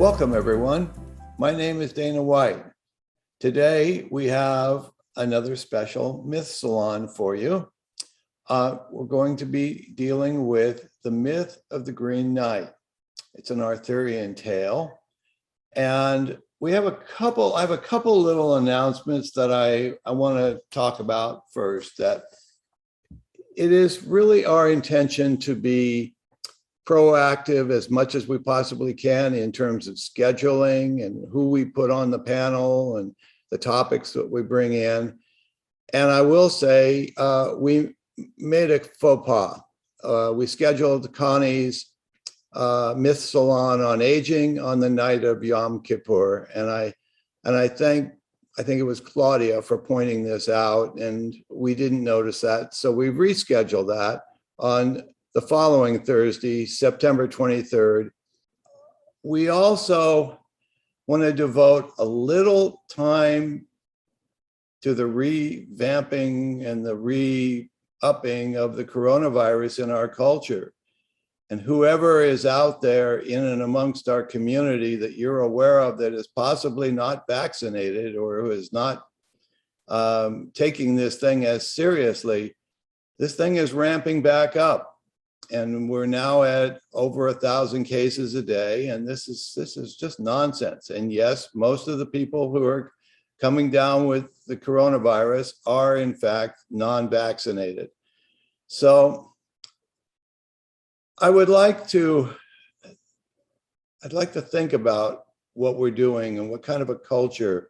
Welcome, everyone. My name is Dana White. Today, we have another special myth salon for you. We're going to be dealing with the myth of the Green Knight. It's an Arthurian tale. And I have a couple little announcements that I want to talk about first. That it is really our intention to be proactive as much as we possibly can in terms of scheduling and who we put on the panel and the topics that we bring in. And I will say, we made a faux pas. We scheduled Connie's myth salon on aging on the night of Yom Kippur. And I think it was Claudia for pointing this out, and we didn't notice that. So we rescheduled that on the following Thursday, September 23rd. We also want to devote a little time to the revamping and the re-upping of the coronavirus in our culture. And whoever is out there in and amongst our community that you're aware of that is possibly not vaccinated or who is not taking this thing as seriously, this thing is ramping back up. And we're now at over 1,000 cases a day, and this is just nonsense. And yes, most of the people who are coming down with the coronavirus are in fact non-vaccinated. So I'd like to think about what we're doing and what kind of a culture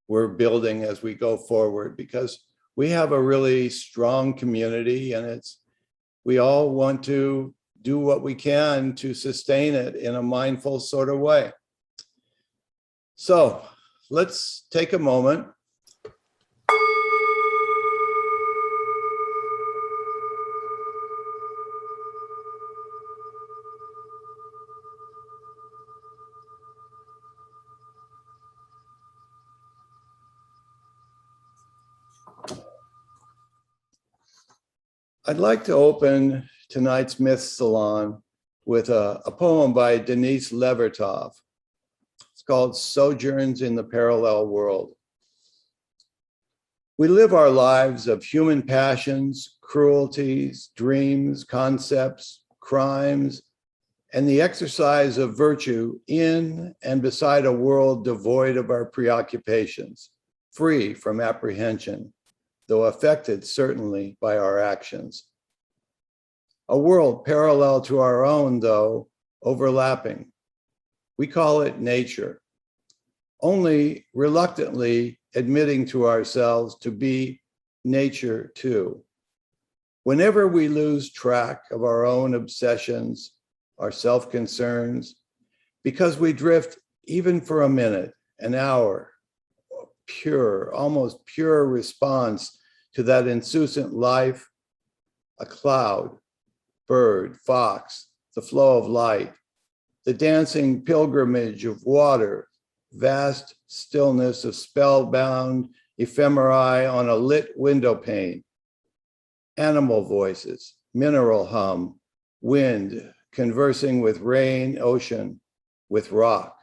we're building as we go forward, because we have a really strong community, and we all want to do what we can to sustain it in a mindful sort of way. So let's take a moment. I'd like to open tonight's Myth Salon with a poem by Denise Levertov. It's called Sojourns in the Parallel World. We live our lives of human passions, cruelties, dreams, concepts, crimes, and the exercise of virtue in and beside a world devoid of our preoccupations, free from apprehension, though affected certainly by our actions. A world parallel to our own, though overlapping. We call it nature, only reluctantly admitting to ourselves to be nature too. Whenever we lose track of our own obsessions, our self-concerns, because we drift even for a minute, an hour, pure, almost pure response to that insouciant life, a cloud, bird, fox, the flow of light, the dancing pilgrimage of water, vast stillness of spellbound ephemerae on a lit window pane, animal voices, mineral hum, wind conversing with rain, ocean, with rock,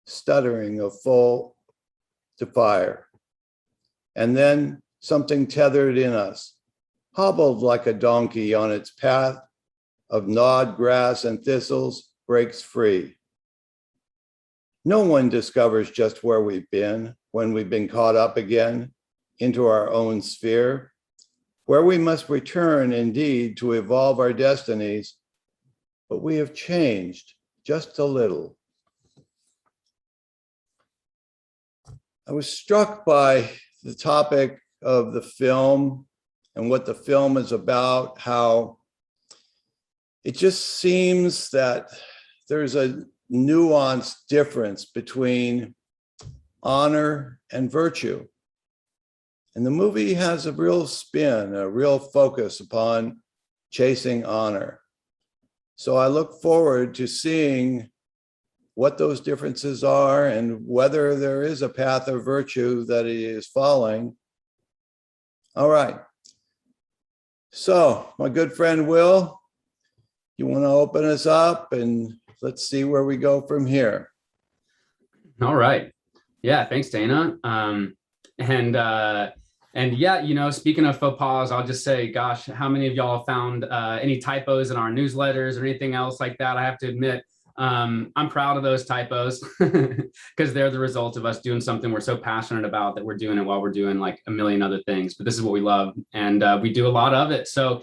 stuttering of full to fire. And then something tethered in us, hobbled like a donkey on its path of gnawed grass and thistles, breaks free. No one discovers just where we've been when we've been caught up again into our own sphere, where we must return indeed to evolve our destinies, but we have changed just a little. I was struck by the topic of the film and what the film is about, how it just seems that there's a nuanced difference between honor and virtue. And the movie has a real spin, a real focus upon chasing honor. So I look forward to seeing what those differences are and whether there is a path of virtue that he is following. All right. So my good friend, Will, you want to open us up and let's see where we go from here. All right. Yeah, thanks, Dana. And yeah, speaking of faux pas, I'll just say, gosh, how many of y'all found any typos in our newsletters or anything else like that? I have to admit, I'm proud of those typos because they're the result of us doing something we're so passionate about that we're doing it while we're doing like a million other things. But this is what we love, and we do a lot of it. So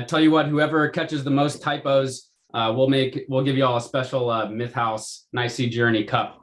tell you what, whoever catches the most typos, we'll give you all a special Myth House Nice Sea Journey cup.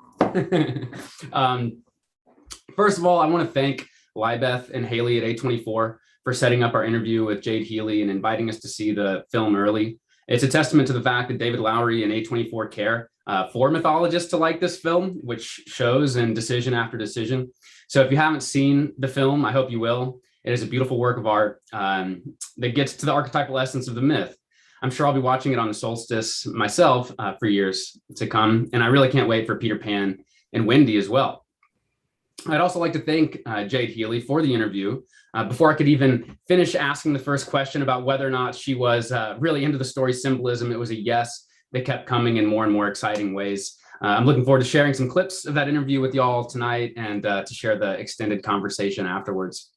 First of all, I want to thank Libeth and Haley at A24 for setting up our interview with Jade Healy and inviting us to see the film early. It's a testament to the fact that David Lowery and A24 care for mythologists to like this film, which shows in decision after decision. So if you haven't seen the film, I hope you will. It is a beautiful work of art that gets to the archetypal essence of the myth. I'm sure I'll be watching it on the solstice myself for years to come, and I really can't wait for Peter Pan and Wendy as well. I'd also like to thank Jade Healy for the interview. Before I could even finish asking the first question about whether or not she was really into the story symbolism, it was a yes that kept coming in more and more exciting ways. I'm looking forward to sharing some clips of that interview with y'all tonight and to share the extended conversation afterwards.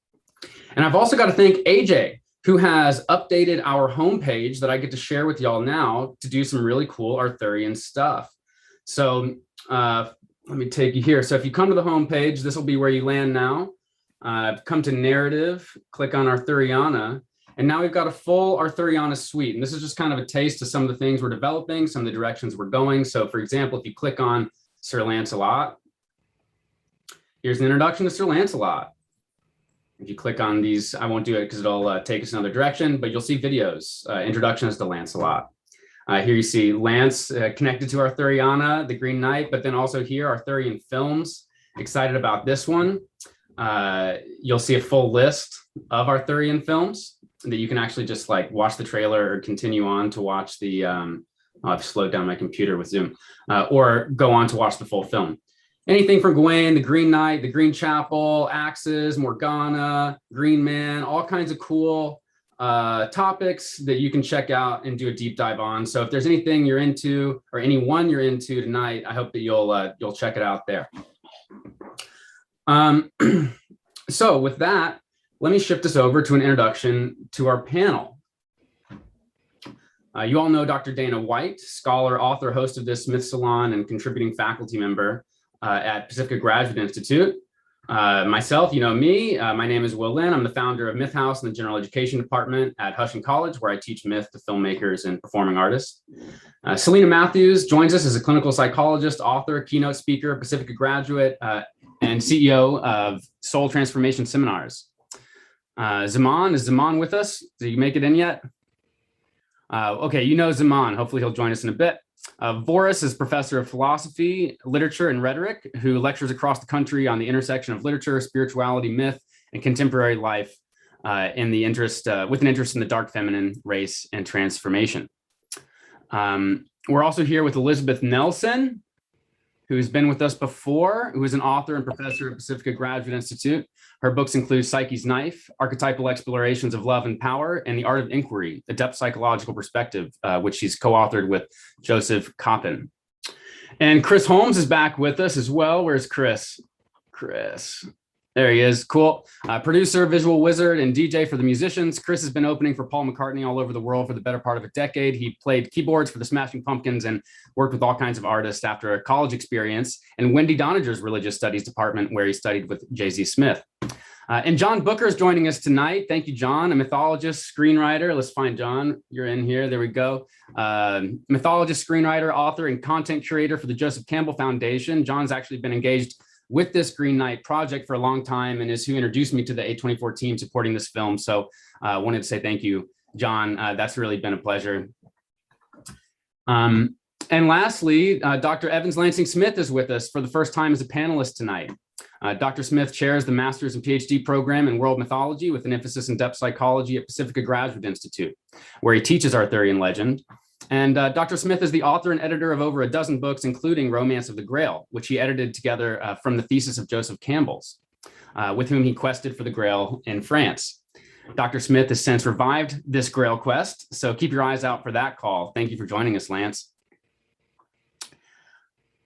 And I've also got to thank AJ, who has updated our homepage that I get to share with y'all now to do some really cool Arthurian stuff. So let me take you here. So if you come to the homepage, this will be where you land now. Come to narrative, click on Arthuriana, and now we've got a full Arthuriana suite. And this is just kind of a taste of some of the things we're developing, some of the directions we're going. So for example, if you click on Sir Lancelot, here's an introduction to Sir Lancelot. If you click on these, I won't do it because it'll take us another direction, but you'll see videos, introductions to Lancelot. Here you see Lance connected to Arthuriana, the Green Knight, but then also here, Arthurian films. Excited about this one. You'll see a full list of Arthurian films that you can actually just like watch the trailer or continue on to watch the, I've slowed down my computer with Zoom, or go on to watch the full film. Anything from Gawain, the Green Knight, the Green Chapel, Axes, Morgana, Green Man, all kinds of cool topics that you can check out and do a deep dive on. So if there's anything you're into or anyone you're into tonight, I hope that you'll check it out there. So with that, let me shift us over to an introduction to our panel. You all know Dr. Dana White, scholar, author, host of this Myth Salon, and contributing faculty member at Pacifica Graduate Institute. Myself, you know me, my name is Linn. I'm the founder of Myth House in the General Education Department at Hushing College, where I teach myth to filmmakers and performing artists. Selina Matthews joins us as a clinical psychologist, author, keynote speaker, Pacifica graduate, and CEO of Soul Transformation Seminars. Zaman, is Zaman with us? Did you make it in yet? Okay, you know Zaman. Hopefully he'll join us in a bit. Vorris is professor of philosophy, literature, and rhetoric, who lectures across the country on the intersection of literature, spirituality, myth, and contemporary life with an interest in the dark feminine, race, and transformation. We're also here with Elizabeth Nelson, who's been with us before, who is an author and professor at Pacifica Graduate Institute. Her books include Psyche's Knife, Archetypal Explorations of Love and Power, and The Art of Inquiry, a depth psychological perspective, which she's co-authored with Joseph Coppin. And Chris Holmes is back with us as well. Where's Chris? Chris. There he is. Cool. Producer, visual wizard, and DJ for the musicians. Chris has been opening for Paul McCartney all over the world for the better part of a decade. He played keyboards for the Smashing Pumpkins and worked with all kinds of artists after a college experience in Wendy Doniger's religious studies department, where he studied with J.Z. Smith. And John Bucher is joining us tonight. Thank you, John, a mythologist, screenwriter. Let's find John. You're in here. There we go. Mythologist, screenwriter, author, and content curator for the Joseph Campbell Foundation. John's actually been engaged with this Green Knight project for a long time and is who introduced me to the A24 team supporting this film. So I wanted to say thank you, John. That's really been a pleasure. And lastly, Dr. Evans Lansing Smith is with us for the first time as a panelist tonight. Dr. Smith chairs the master's and PhD program in world mythology with an emphasis in depth psychology at Pacifica Graduate Institute, where he teaches Arthurian legend. And Dr. Smith is the author and editor of over a dozen books, including Romance of the Grail, which he edited together from the thesis of Joseph Campbell's, with whom he quested for the Grail in France. Dr. Smith has since revived this Grail quest, so keep your eyes out for that call. Thank you for joining us, Lance.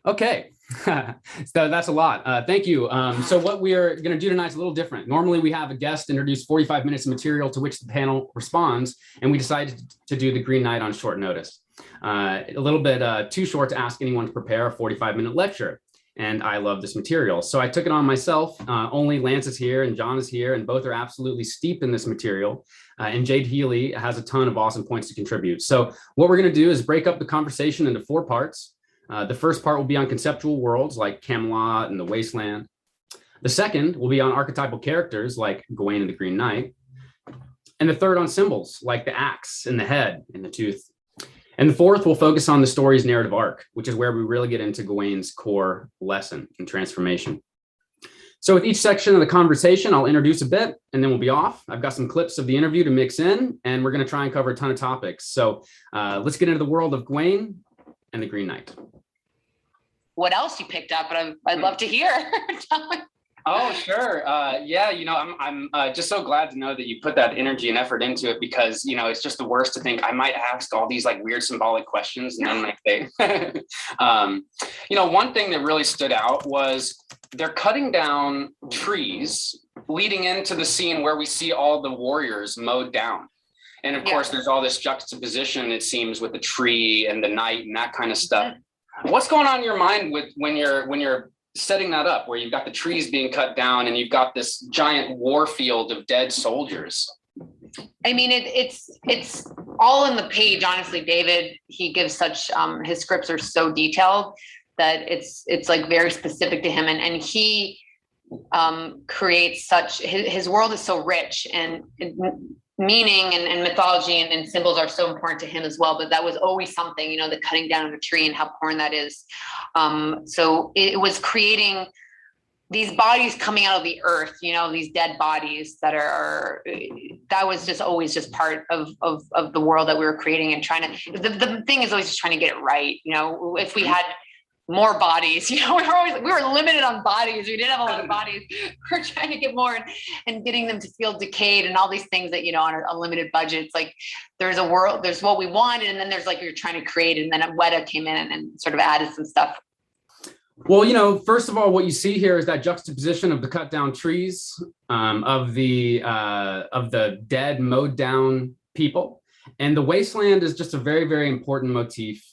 Okay, So that's a lot. Thank you. So what we are going to do tonight is a little different. Normally we have a guest introduce 45 minutes of material to which the panel responds, and we decided to do the Green Knight on short notice. A little bit too short to ask anyone to prepare a 45-minute lecture. And I love this material. So I took it on myself. Only Lance is here and John is here, and both are absolutely steeped in this material. And Jade Healy has a ton of awesome points to contribute. So what we're going to do is break up the conversation into 4 parts. The first part will be on conceptual worlds like Camelot and the Wasteland. The second will be on archetypal characters like Gawain and the Green Knight. And the third on symbols like the axe and the head and the tooth. And the fourth will focus on the story's narrative arc, which is where we really get into Gawain's core lesson and transformation. So with each section of the conversation, I'll introduce a bit and then we'll be off. I've got some clips of the interview to mix in, and we're going to try and cover a ton of topics. So let's get into the world of Gawain and the Green Knight. What else you picked up? But I'd love to hear. Oh, sure. Yeah, I'm just so glad to know that you put that energy and effort into it, because, it's just the worst to think I might ask all these like weird symbolic questions. And then like one thing that really stood out was they're cutting down trees leading into the scene where we see all the warriors mowed down. And of course, there's all this juxtaposition, it seems, with the tree and the knight and that kind of stuff. What's going on in your mind with when you're setting that up, where you've got the trees being cut down and you've got this giant war field of dead soldiers? I mean, it's all in the page. Honestly, David, he gives such his scripts are so detailed that it's like very specific to him, and he creates such his world is so rich, and meaning and mythology and symbols are so important to him as well. But that was always something, the cutting down of a tree and how important that is. So it was creating these bodies coming out of the earth, these dead bodies that that was just always just part of the world that we were creating and trying to, the thing is always just trying to get it right. If we had more bodies, we were limited on bodies. We didn't have a lot of bodies. We're trying to get more and getting them to feel decayed and all these things that, on a limited budget. It's like there's a world, there's what we wanted, and then there's like you're trying to create, and then Weta came in and sort of added some stuff. Well, first of all, what you see here is that juxtaposition of the cut down trees, of the dead, mowed down people. And the wasteland is just a very, very important motif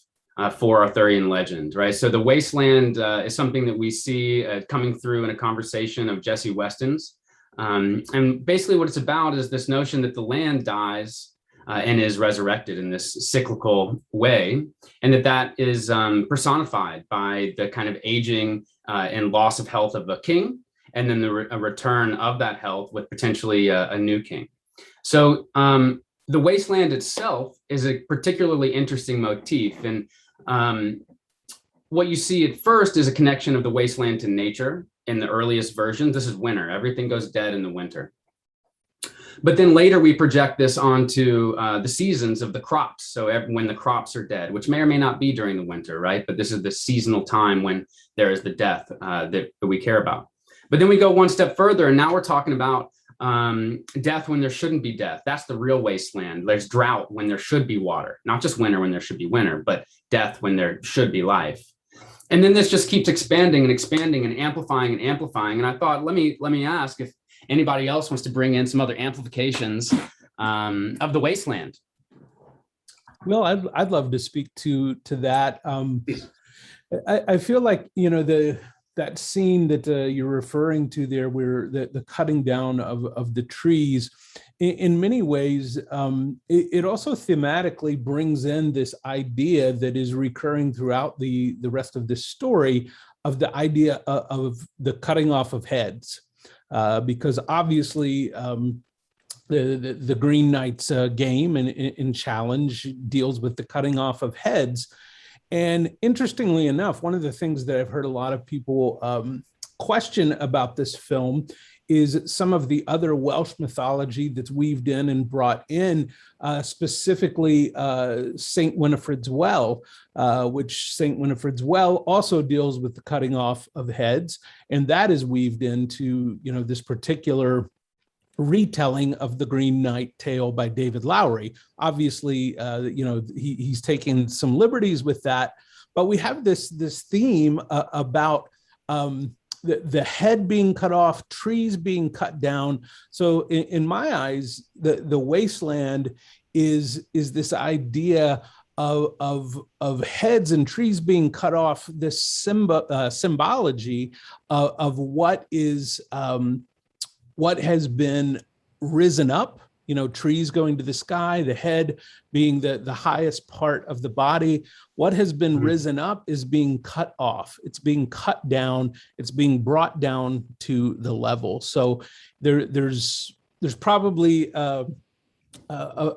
for Arthurian legend, right? So the wasteland is something that we see coming through in a conversation of Jesse Weston's. And basically what it's about is this notion that the land dies and is resurrected in this cyclical way, and that is personified by the kind of aging and loss of health of a king, and then a return of that health with potentially a new king. So the wasteland itself is a particularly interesting motif. And what you see at first is a connection of the wasteland to nature in the earliest versions. This is winter. Everything goes dead in the winter. But then later we project this onto the seasons of the crops. So when the crops are dead, which may or may not be during the winter, right? But this is the seasonal time when there is the death that we care about. But then we go one step further, and now we're talking about death when there shouldn't be death. That's the real wasteland. There's drought when there should be water, not just winter when there should be winter, but death when there should be life. And then this just keeps expanding and expanding and amplifying and amplifying. And I thought, let me ask if anybody else wants to bring in some other amplifications of the wasteland. Well, I'd love to speak to that. I feel like, that scene that you're referring to there, where the cutting down of the trees, in many ways, it also thematically brings in this idea that is recurring throughout the rest of this story, of the idea of the cutting off of heads, because obviously the Green Knight's game and challenge deals with the cutting off of heads. And interestingly enough, one of the things that I've heard a lot of people question about this film is some of the other Welsh mythology that's weaved in and brought in, specifically St. Winifred's Well, which St. Winifred's Well also deals with the cutting off of heads. And that is weaved into, this particular retelling of the Green Knight tale by David Lowery. Obviously, he's taken some liberties with that, but we have this theme about the head being cut off, trees being cut down. So in my eyes, the wasteland is this idea of heads and trees being cut off, this symbology of what has been risen up, trees going to the sky, the head being the highest part of the body. What has been risen up is being cut off. It's being cut down. It's being brought down to the level. So there's probably a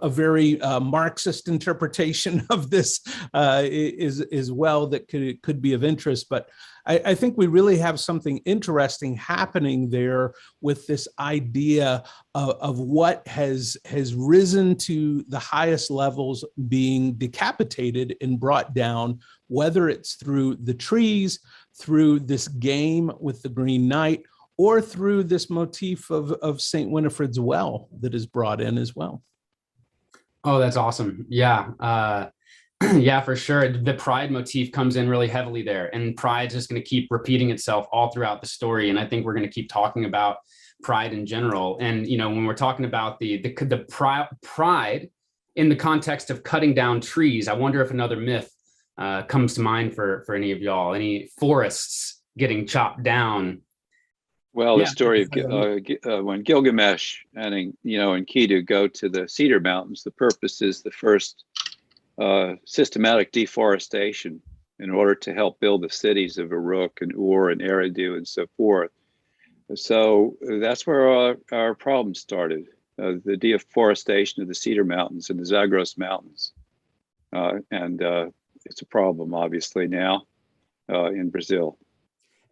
very Marxist interpretation of this is well that could be of interest, but I think we really have something interesting happening there with this idea of what has risen to the highest levels being decapitated and brought down, whether it's through the trees, through this game with the Green Knight, or through this motif of St. Winifred's well that is brought in as well. Oh, that's awesome. Yeah. Yeah, for sure. The pride motif comes in really heavily there, and pride's just going to keep repeating itself all throughout the story. And I think we're going to keep talking about pride in general. And, when we're talking about the pride in the context of cutting down trees, I wonder if another myth comes to mind for any of y'all, any forests getting chopped down. Well, the story of when Gilgamesh and Enkidu go to the Cedar Mountains, the purpose is the first systematic deforestation in order to help build the cities of Uruk and Ur and Eridu and so forth. So that's where our problem started, the deforestation of the Cedar Mountains and the Zagros Mountains. And it's a problem, obviously, now in Brazil.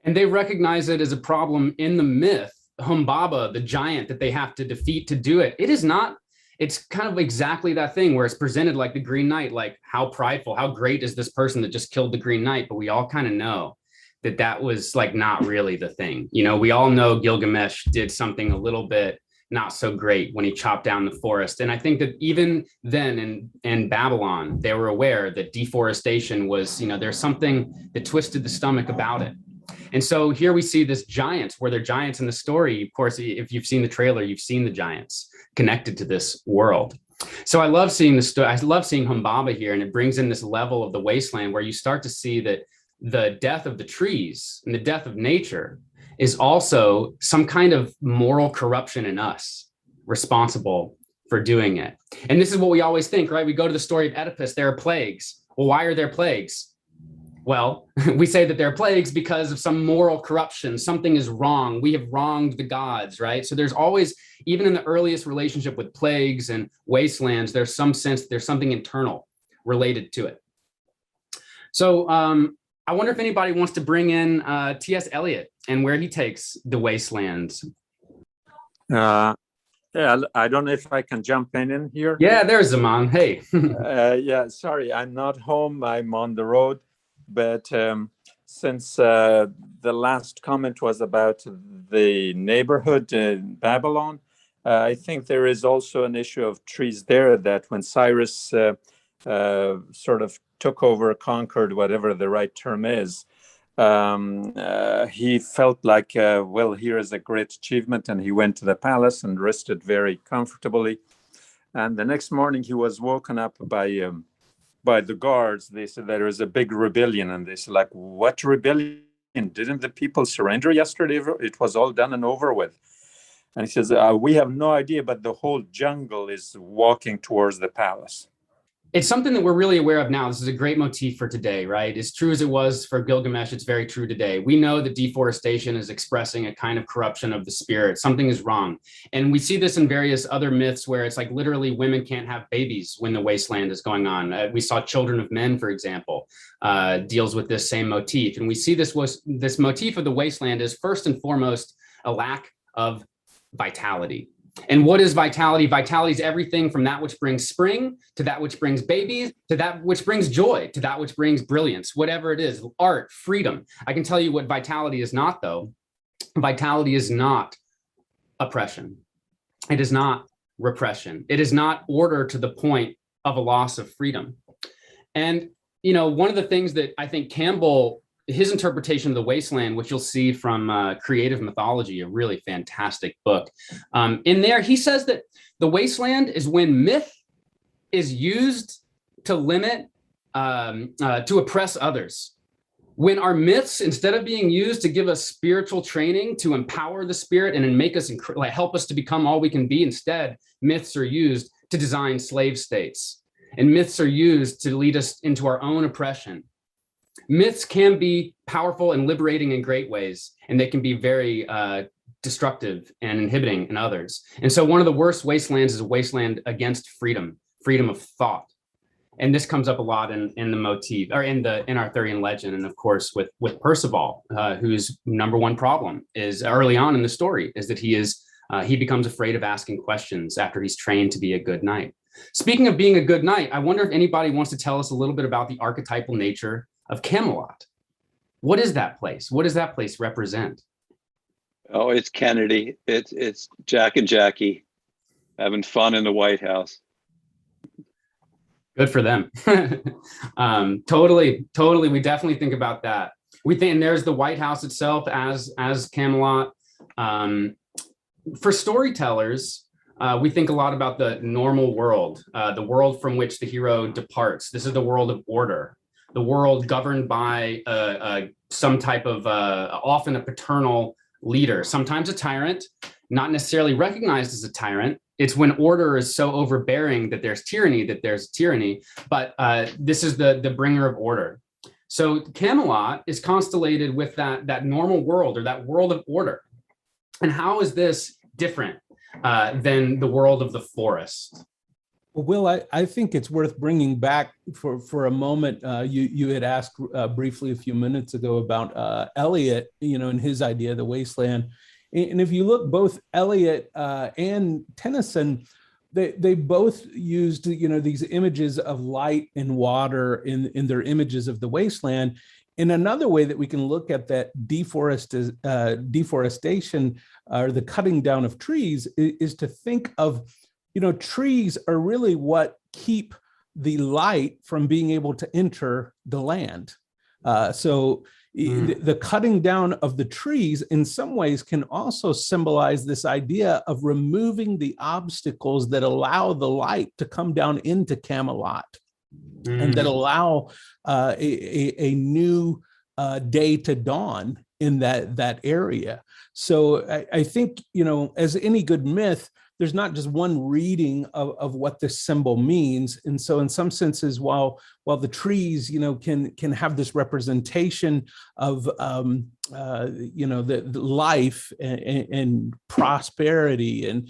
And they recognize it as a problem in the myth, Humbaba, the giant that they have to defeat to do it. It is not, it's kind of exactly that thing where it's presented like the Green Knight, like how prideful, how great is this person that just killed the Green Knight? But we all kind of know that was like not really the thing. We all know Gilgamesh did something a little bit not so great when he chopped down the forest. And I think that even then in Babylon, they were aware that deforestation was, there's something that twisted the stomach about it. And so here we see this giants, where they're giants in the story. Of course, if you've seen the trailer, you've seen the giants connected to this world. So I love seeing the story. I love seeing Humbaba here, and it brings in this level of the wasteland where you start to see that the death of the trees and the death of nature is also some kind of moral corruption in us responsible for doing it. And this is what we always think, right? We go to the story of Oedipus, there are plagues. Well, why are there plagues? Well, we say that there are plagues because of some moral corruption. Something is wrong. We have wronged the gods, right? So there's always, even in the earliest relationship with plagues and wastelands, there's some sense that there's something internal related to it. So I wonder if anybody wants to bring in T.S. Eliot and where he takes the wastelands. Yeah, I don't know if I can jump in here. Yeah, there's Zaman. Hey. Yeah, sorry, I'm not home. I'm on the road. But since the last comment was about the neighborhood in Babylon, I think there is also an issue of trees there, that when Cyrus sort of took over, conquered, whatever the right term is, he felt like, well, here is a great achievement, and he went to the palace and rested very comfortably. And the next morning he was woken up by the guards. They said there is a big rebellion, and they said, like, what rebellion? Didn't the people surrender yesterday? It was all done and over with. And he says, we have no idea, but the whole jungle is walking towards the palace. It's something that we're really aware of now. This is a great motif for today, right? As true as it was for Gilgamesh, it's very true today. We know that deforestation is expressing a kind of corruption of the spirit. Something is wrong. And we see this in various other myths where it's like literally women can't have babies when the wasteland is going on. We saw Children of Men, for example, deals with this same motif. And we see this motif of the wasteland is first and foremost a lack of vitality. And what is vitality? Vitality is everything from that which brings spring to that which brings babies, to that which brings joy, to that which brings brilliance, whatever it is, art, freedom. I can tell you what vitality is not, though. Vitality is not oppression. It is not repression. It is not order to the point of a loss of freedom. And one of the things that I think Campbell, his interpretation of the wasteland, which you'll see from Creative Mythology, a really fantastic book. In there, he says that the wasteland is when myth is used to limit, to oppress others. When our myths, instead of being used to give us spiritual training, to empower the spirit and make us, help us to become all we can be, instead, myths are used to design slave states. And myths are used to lead us into our own oppression. Myths can be powerful and liberating in great ways, and they can be very destructive and inhibiting in others. And so one of the worst wastelands is a wasteland against freedom of thought. And this comes up a lot in the motif, or in Arthurian legend, and of course with Percival, whose number one problem is early on in the story is that he becomes afraid of asking questions after he's trained to be a good knight. Speaking of being a good knight, I wonder if anybody wants to tell us a little bit about the archetypal nature of Camelot. What is that place? What does that place represent? Oh, it's Kennedy. It's Jack and Jackie having fun in the White House. Good for them. Totally. We definitely think about that. We think, and there's the White House itself as Camelot. For storytellers, we think a lot about the normal world, the world from which the hero departs. This is the world of order, the world governed by some type of, often a paternal leader, sometimes a tyrant, not necessarily recognized as a tyrant. It's when order is so overbearing that there's tyranny, but this is the bringer of order. So Camelot is constellated with that normal world, or that world of order. And how is this different than the world of the forest? Well, Will, I think it's worth bringing back for a moment. You had asked briefly a few minutes ago about Eliot, and his idea of the wasteland. And if you look, both Eliot and Tennyson, they both used, these images of light and water in their images of the wasteland. And another way that we can look at that deforestation or the cutting down of trees is to think of, trees are really what keep the light from being able to enter the land. The cutting down of the trees in some ways can also symbolize this idea of removing the obstacles that allow the light to come down into Camelot and that allow a new day to dawn in that area. So I think, as any good myth, there's not just one reading of what this symbol means. And so in some senses, while the trees, can have this representation of, the life and prosperity and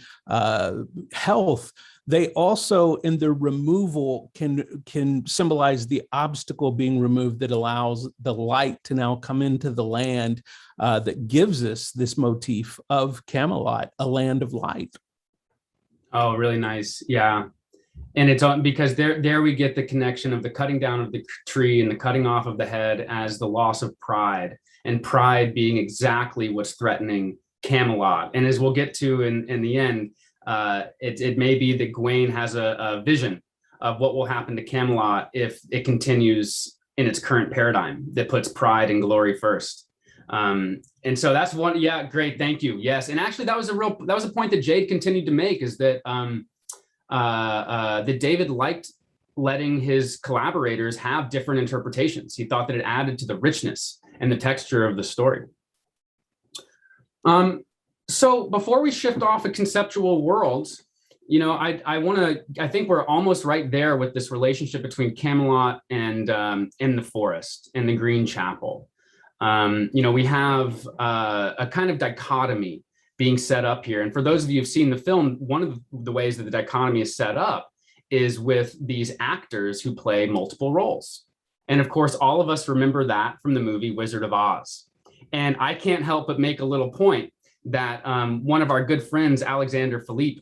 health, they also, in their removal, can symbolize the obstacle being removed that allows the light to now come into the land, that gives us this motif of Camelot, a land of light. Oh, really nice. Yeah. And it's on because there we get the connection of the cutting down of the tree and the cutting off of the head as the loss of pride, and pride being exactly what's threatening Camelot. And as we'll get to in the end, it may be that Gawain has a vision of what will happen to Camelot if it continues in its current paradigm that puts pride and glory first. And so that's one. Yeah, great. Thank you. Yes. And actually that was a point that Jade continued to make, is that, that David liked letting his collaborators have different interpretations. He thought that it added to the richness and the texture of the story. So before we shift off of conceptual worlds, I think we're almost right there with this relationship between Camelot and the forest and the Green Chapel. We have a kind of dichotomy being set up here. And for those of you who've seen the film, one of the ways that the dichotomy is set up is with these actors who play multiple roles. And of course, all of us remember that from the movie Wizard of Oz. And I can't help but make a little point that one of our good friends, Alexander Philippe,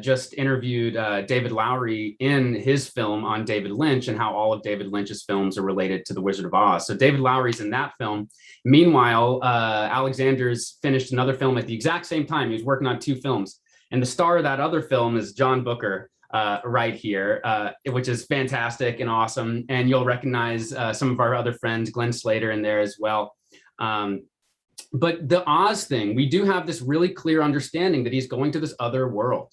just interviewed David Lowery in his film on David Lynch and how all of David Lynch's films are related to The Wizard of Oz. So David Lowery's in that film. Meanwhile, Alexander's finished another film at the exact same time. He was working on two films. And the star of that other film is John Bucher, right here, which is fantastic and awesome. And you'll recognize some of our other friends, Glenn Slater, in there as well. But the Oz thing, we do have this really clear understanding that he's going to this other world,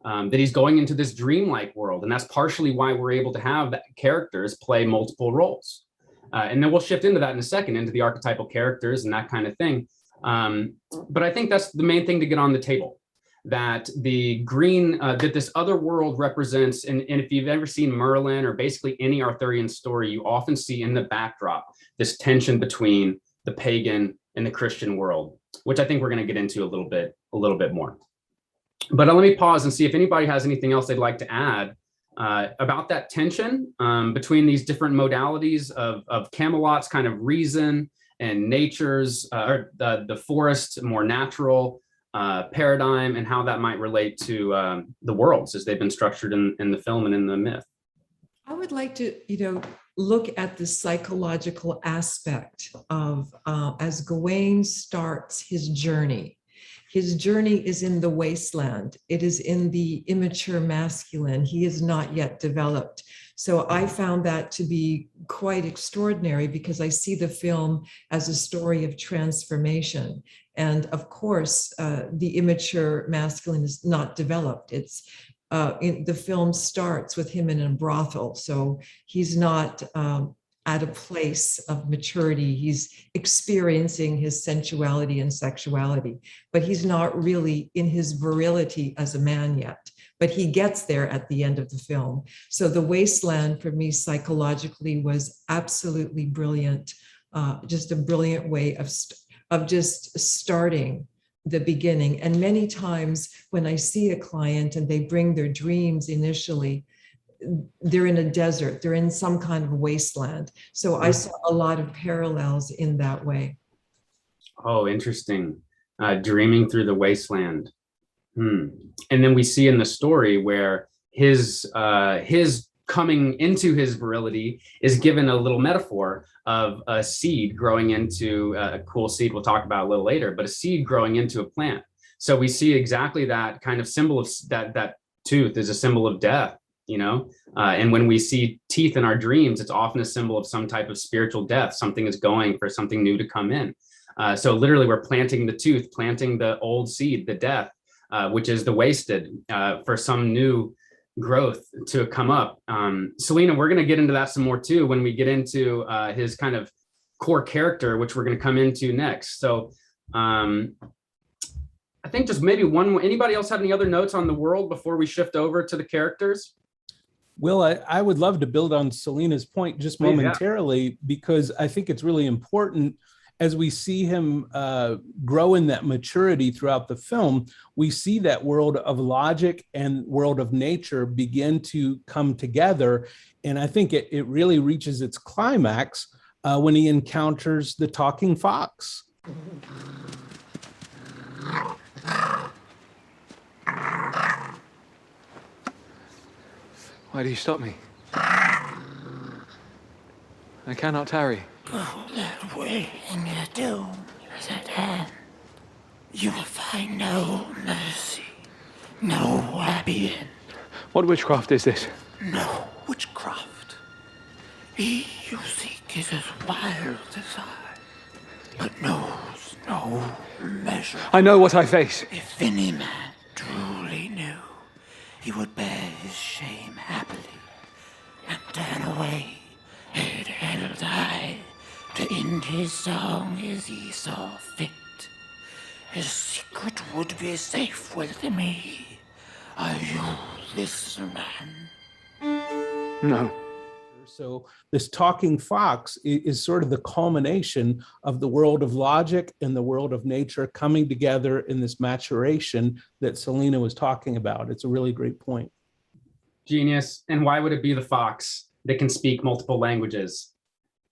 that he's going into this dreamlike world. And that's partially why we're able to have characters play multiple roles. And then we'll shift into that in a second, into the archetypal characters and that kind of thing. But I think that's the main thing to get on the table, that the green, that this other world represents, and if you've ever seen Merlin or basically any Arthurian story, you often see in the backdrop this tension between the pagan and the Christian world, which I think we're going to get into a little bit more. But let me pause and see if anybody has anything else they'd like to add about that tension between these different modalities of Camelot's kind of reason and nature's, or the forest, more natural paradigm, and how that might relate to the worlds as they've been structured in the film and in the myth. I would like to, look at the psychological aspect of as Gawain starts his journey. His journey is in the wasteland. It is in the immature masculine. He is not yet developed. So I found that to be quite extraordinary, because I see the film as a story of transformation. And of course, the immature masculine is not developed. It's the film starts with him in a brothel. So he's not at a place of maturity. He's experiencing his sensuality and sexuality, but he's not really in his virility as a man yet. But he gets there at the end of the film. So the wasteland for me psychologically was absolutely brilliant, just a brilliant way of just starting the beginning. And many times when I see a client and they bring their dreams initially, they're in a desert, they're in some kind of wasteland. So I saw a lot of parallels in that way. Oh, interesting. Dreaming through the wasteland. And then we see in the story where his coming into his virility is given a little metaphor of a seed growing into a cool seed we'll talk about a little later, but a seed growing into a plant. So we see exactly that kind of symbol of that tooth is a symbol of death, and when we see teeth in our dreams, it's often a symbol of some type of spiritual death. Something is going for something new to come in. So literally we're planting the tooth, planting the old seed, the death, which is the wasted, for some new growth to come up. Selina, we're going to get into that some more too when we get into his kind of core character, which we're going to come into next. So I think just maybe one more. Anybody else have any other notes on the world before we shift over to the characters? Well, I would love to build on Selina's point just momentarily, because I think it's really important as we see him grow in that maturity throughout the film. We see that world of logic and world of nature begin to come together. And I think it really reaches its climax when he encounters the talking fox. Why do you stop me? I cannot tarry. Go that way, and your doom is at hand. You will find no mercy, no happy end. What witchcraft is this? No witchcraft. He you seek is as wild as I, but knows no measure. I know what I face. If any man truly knew, he would bear his shame happily, and turn away, head held high, to end his song as he saw fit. His secret would be safe with me. Are you this man? No. So this talking fox is sort of the culmination of the world of logic and the world of nature coming together in this maturation that Selina was talking about. It's a really great point. Genius. And why would it be the fox that can speak multiple languages?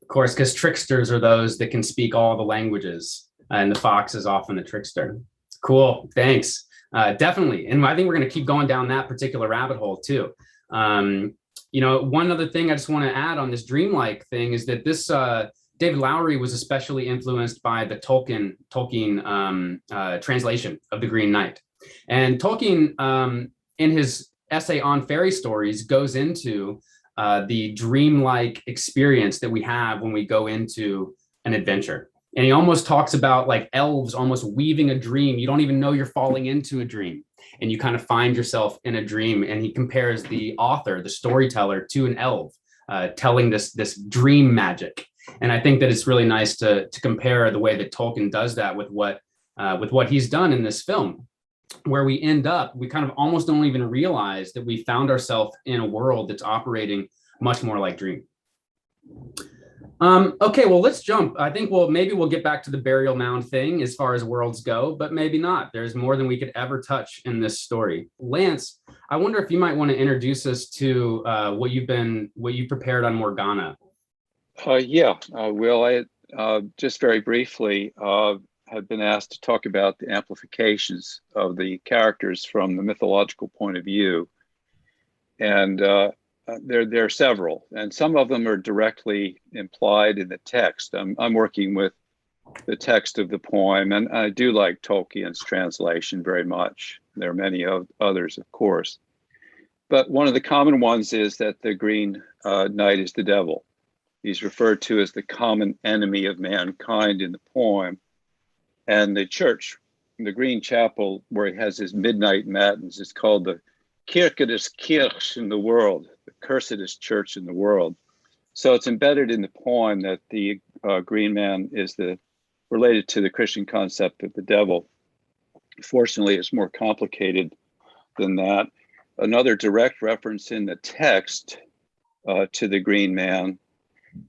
Of course, because tricksters are those that can speak all the languages, and the fox is often a trickster. Cool. Thanks. Definitely. And I think we're going to keep going down that particular rabbit hole too. One other thing I just want to add on this dreamlike thing is that this David Lowery was especially influenced by the Tolkien translation of The Green Knight. And Tolkien, in his essay on fairy stories goes into the dreamlike experience that we have when we go into an adventure. And he almost talks about like elves almost weaving a dream. You don't even know you're falling into a dream, and you kind of find yourself in a dream. And he compares the author, the storyteller, to an elf telling this dream magic. And I think that it's really nice to compare the way that Tolkien does that with what he's done in this film, where we end up, we kind of almost don't even realize that we found ourselves in a world that's operating much more like dream. Okay, well, let's jump. I think maybe we'll get back to the burial mound thing as far as worlds go, but maybe not. There's more than we could ever touch in this story. Lance, I wonder if you might want to introduce us to what you prepared on Morgana. Will, I just very briefly have been asked to talk about the amplifications of the characters from the mythological point of view. And there are several, and some of them are directly implied in the text. I'm working with the text of the poem, and I do like Tolkien's translation very much. There are many others, of course. But one of the common ones is that the Green Knight is the devil. He's referred to as the common enemy of mankind in the poem. And the church, the Green Chapel, where he has his midnight matins, is called the Kirkedest Kirch in the world, the cursedest church in the world. So it's embedded in the poem that the Green Man is related to the Christian concept of the devil. Fortunately, it's more complicated than that. Another direct reference in the text to the Green Man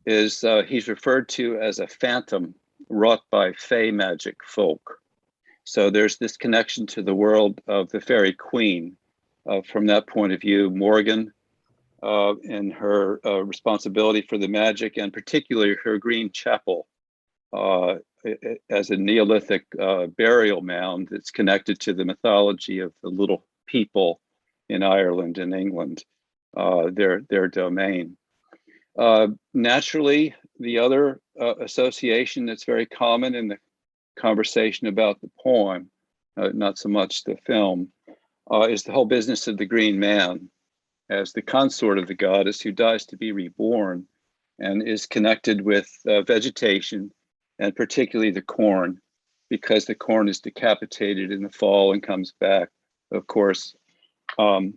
is he's referred to as a phantom wrought by fey magic folk. So there's this connection to the world of the fairy queen. From that point of view, Morgan and her responsibility for the magic, and particularly her Green Chapel as a Neolithic burial mound that's connected to the mythology of the little people in Ireland and England, their domain. Naturally, the other association that's very common in the conversation about the poem, not so much the film, is the whole business of the Green Man as the consort of the goddess who dies to be reborn and is connected with vegetation, and particularly the corn, because the corn is decapitated in the fall and comes back, of course, in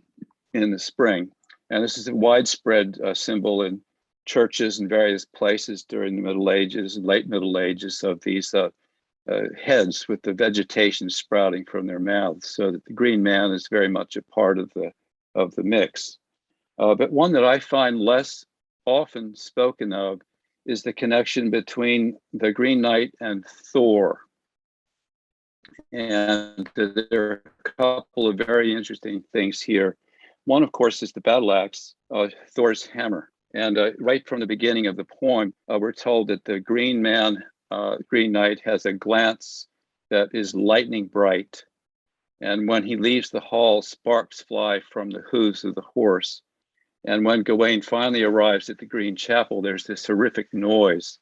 the spring. And this is a widespread symbol in churches in various places during the Middle Ages and late Middle Ages of these heads with the vegetation sprouting from their mouths, so that the Green Man is very much a part of the mix. But one that I find less often spoken of is the connection between the Green Knight and Thor. And there are a couple of very interesting things here. One, of course, is the battle axe, Thor's hammer. And right from the beginning of the poem, we're told that the Green Man, Green Knight, has a glance that is lightning bright. And when he leaves the hall, sparks fly from the hooves of the horse. And when Gawain finally arrives at the Green Chapel, there's this horrific noise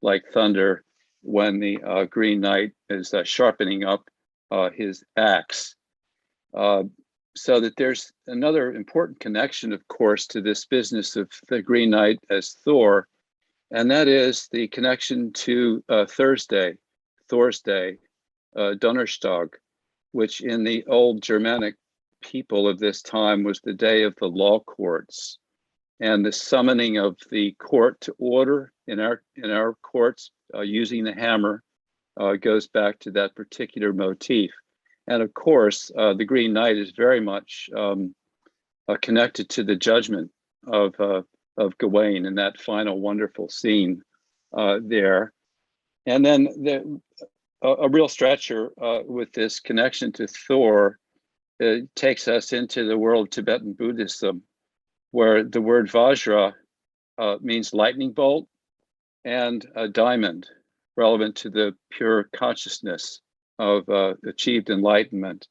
like thunder when the Green Knight is sharpening up his axe. So that there's another important connection, of course, to this business of the Green Knight as Thor, and that is the connection to Thursday, Donnerstag, which in the old Germanic people of this time was the day of the law courts, and the summoning of the court to order in our courts using the hammer goes back to that particular motif. And of course, the Green Knight is very much connected to the judgment of Gawain in that final wonderful scene there. And then a real stretcher with this connection to Thor takes us into the world of Tibetan Buddhism, where the word Vajra means lightning bolt and a diamond, relevant to the pure consciousness of achieved enlightenment.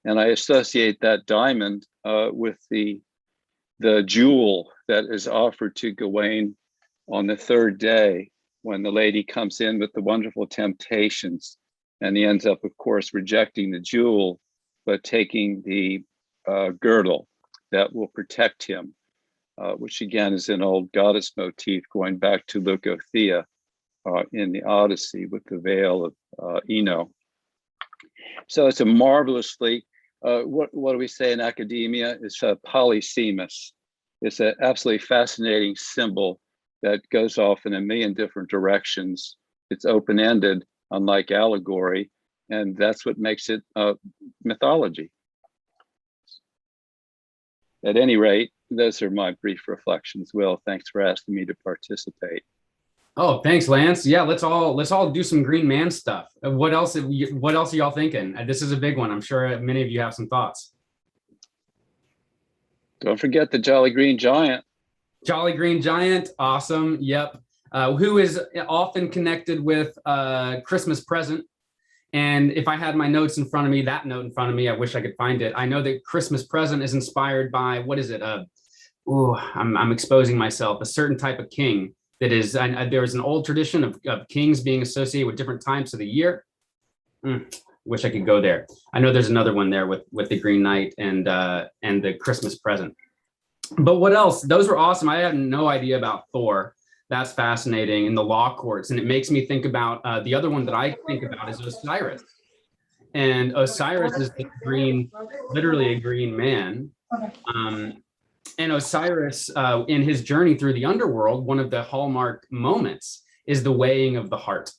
And I associate that diamond with the jewel that is offered to Gawain on the third day when the lady comes in with the wonderful temptations, and he ends up, of course, rejecting the jewel, but taking the girdle that will protect him, which again is an old goddess motif going back to Leucothea in the Odyssey with the veil of Ino. So it's a marvelously, what do we say in academia? It's a polysemous. It's an absolutely fascinating symbol that goes off in a million different directions. It's open-ended, unlike allegory, and that's what makes it mythology. At any rate, those are my brief reflections. Will, thanks for asking me to participate. Oh, thanks, Lance. Yeah, let's all do some Green Man stuff. What else are y'all thinking? This is a big one. I'm sure many of you have some thoughts. Don't forget the Jolly Green Giant. Jolly Green Giant, awesome. Yep. Who is often connected with Christmas Present. And if I had my notes in front of me, that note in front of me, I wish I could find it. I know that Christmas Present is inspired by, what is it? I'm exposing myself, a certain type of king that is, there's an old tradition of kings being associated with different times of the year. Wish I could go there. I know there's another one there with the Green Knight and the Christmas Present. But what else? Those were awesome. I had no idea about Thor. That's fascinating. In the law courts. And it makes me think about the other one that I think about is Osiris. And Osiris is the green, literally a green man. And Osiris, in his journey through the underworld, one of the hallmark moments is the weighing of the heart,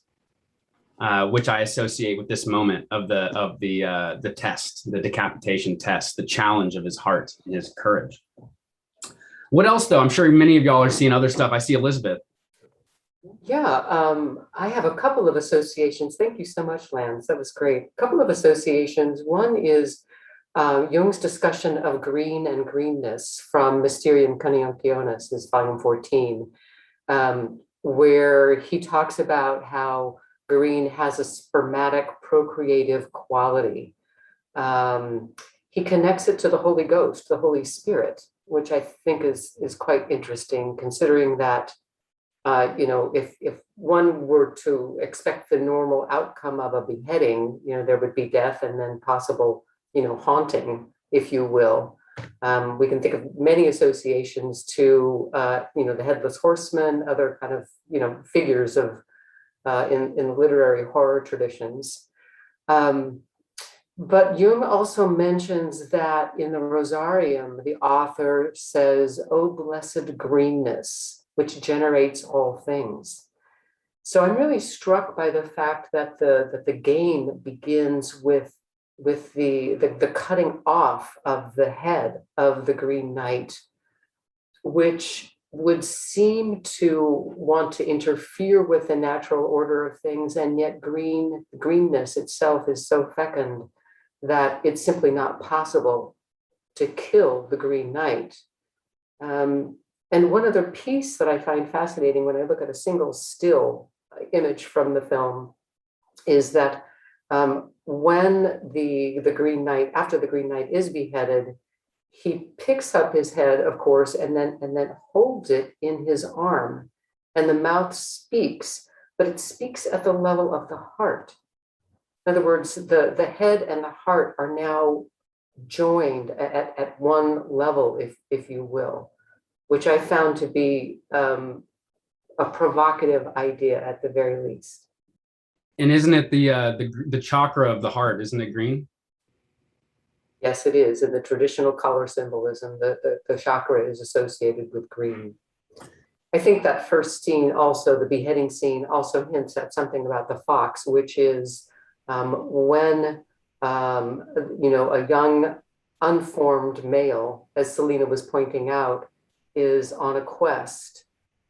which I associate with this moment of the test, the decapitation test, the challenge of his heart and his courage. What else, though? I'm sure many of y'all are seeing other stuff. I see Elizabeth. Yeah, I have a couple of associations. Thank you so much, Lance. That was great. A couple of associations. One is Jung's discussion of green and greenness from Mysterium Conjunctionis, is volume 14, where he talks about how green has a spermatic procreative quality. He connects it to the Holy Ghost, the Holy Spirit, which I think is quite interesting, considering that, if one were to expect the normal outcome of a beheading, there would be death and then possible, haunting, if you will. We can think of many associations to, the Headless Horseman, other kind of, figures of in literary horror traditions. But Jung also mentions that in the Rosarium, the author says, "O blessed greenness, which generates all things." So I'm really struck by the fact that the game begins with the cutting off of the head of the Green Knight, which would seem to want to interfere with the natural order of things, and yet greenness itself is so fecund that it's simply not possible to kill the Green Knight. And one other piece that I find fascinating when I look at a single still image from the film is that when the Green Knight, after the Green Knight is beheaded, he picks up his head, of course, and then holds it in his arm, and the mouth speaks, but it speaks at the level of the heart. In other words, the head and the heart are now joined at one level, if you will, which I found to be a provocative idea at the very least. And isn't it the chakra of the heart? Isn't it green? Yes, it is. In the traditional color symbolism, the chakra is associated with green. I think that first scene, also the beheading scene, also hints at something about the fox, which is when a young unformed male, as Selina was pointing out, is on a quest.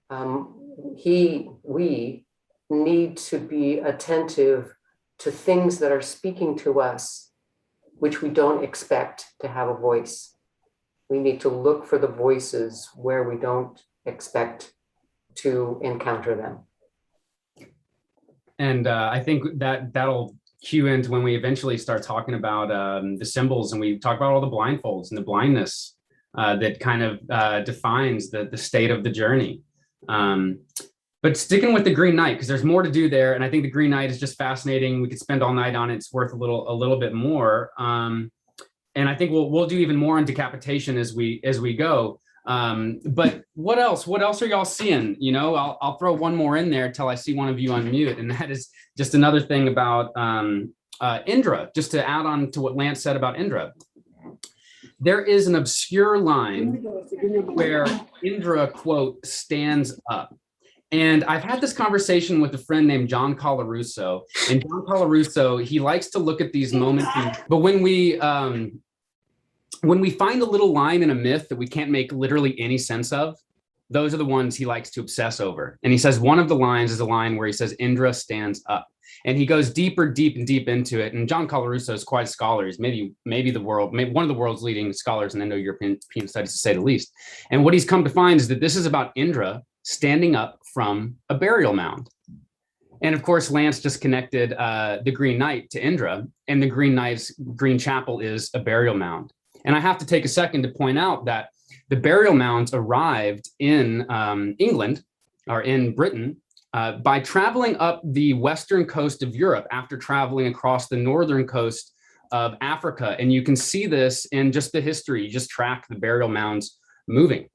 We need to be attentive to things that are speaking to us, which we don't expect to have a voice. We need to look for the voices where we don't expect to encounter them. And I think that'll cue into when we eventually start talking about the symbols, and we talk about all the blindfolds and the blindness that kind of defines the state of the journey. But sticking with the Green Knight, because there's more to do there, and I think the Green Knight is just fascinating. We could spend all night on it. It's worth a little bit more. And and I think we'll do even more on decapitation as we go. But what else are y'all seeing? You know, I'll throw one more in there till I see one of you on mute, and that is just another thing about Indra, just to add on to what Lance said about Indra. There is an obscure line where Indra, quote, stands up. And I've had this conversation with a friend named John Colarusso. And John Colarusso, he likes to look at these moments. But when we find a little line in a myth that we can't make literally any sense of, those are the ones he likes to obsess over. And he says one of the lines is a line where he says, Indra stands up. And he goes deep into it. And John Colarusso is quite a scholar. He's maybe one of the world's leading scholars in Indo-European studies, to say the least. And what he's come to find is that this is about Indra standing up from a burial mound. And of course, Lance just connected the Green Knight to Indra, and the Green Knight's Green Chapel is a burial mound. And I have to take a second to point out that the burial mounds arrived in England, or in Britain, by traveling up the western coast of Europe after traveling across the northern coast of Africa. And you can see this in just the history. You just track the burial mounds moving.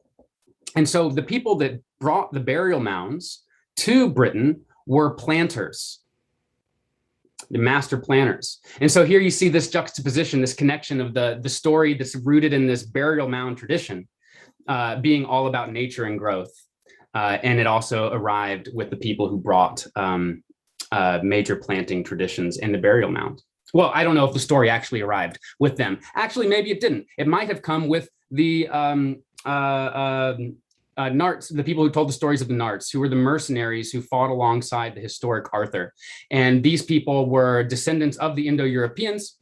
And so the people that brought the burial mounds to Britain were planters, the master planners. And so here you see this juxtaposition, this connection of the story that's rooted in this burial mound tradition being all about nature and growth. And it also arrived with the people who brought major planting traditions in the burial mound. Well, I don't know if the story actually arrived with them. Actually, maybe it didn't. It might have come with the Narts, the people who told the stories of the Narts, who were the mercenaries who fought alongside the historic Arthur. And these people were descendants of the Indo-Europeans,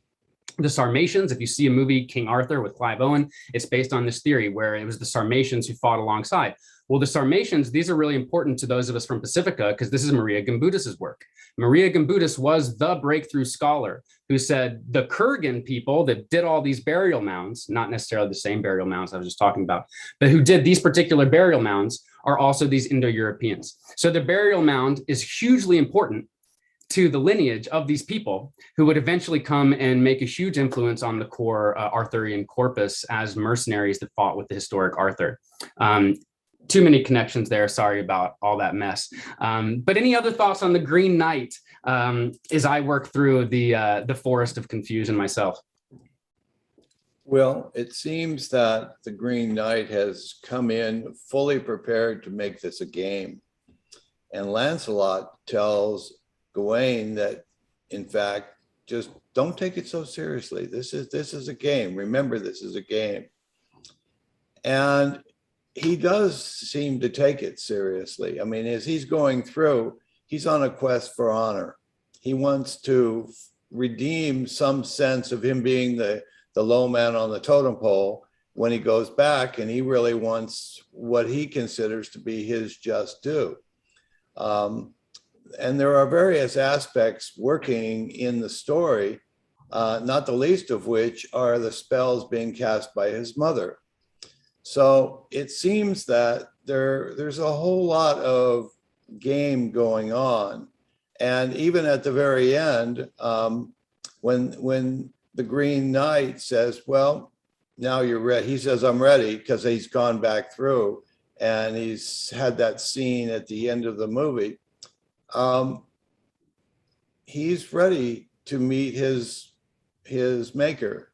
the Sarmatians. If you see a movie, King Arthur with Clive Owen, it's based on this theory where it was the Sarmatians who fought alongside. Well, the Sarmatians, these are really important to those of us from Pacifica because this is Maria Gimbutas's work. Maria Gimbutas was the breakthrough scholar who said the Kurgan people that did all these burial mounds, not necessarily the same burial mounds I was just talking about, but who did these particular burial mounds are also these Indo-Europeans. So the burial mound is hugely important to the lineage of these people who would eventually come and make a huge influence on the core Arthurian corpus as mercenaries that fought with the historic Arthur. Too many connections there. Sorry about all that mess. But any other thoughts on the Green Knight as I work through the forest of confusion myself? Well, it seems that the Green Knight has come in fully prepared to make this a game. And Lancelot tells Gawain that, in fact, just don't take it so seriously. This is a game. Remember, this is a game. And he does seem to take it seriously. I mean, as he's going through, he's on a quest for honor. He wants to redeem some sense of him being the low man on the totem pole when he goes back, and he really wants what he considers to be his just due. And there are various aspects working in the story, not the least of which are the spells being cast by his mother. So it seems that there's a whole lot of game going on. And even at the very end, when the Green Knight says, well, now you're ready. He says, I'm ready, because he's gone back through and he's had that scene at the end of the movie. He's ready to meet his maker.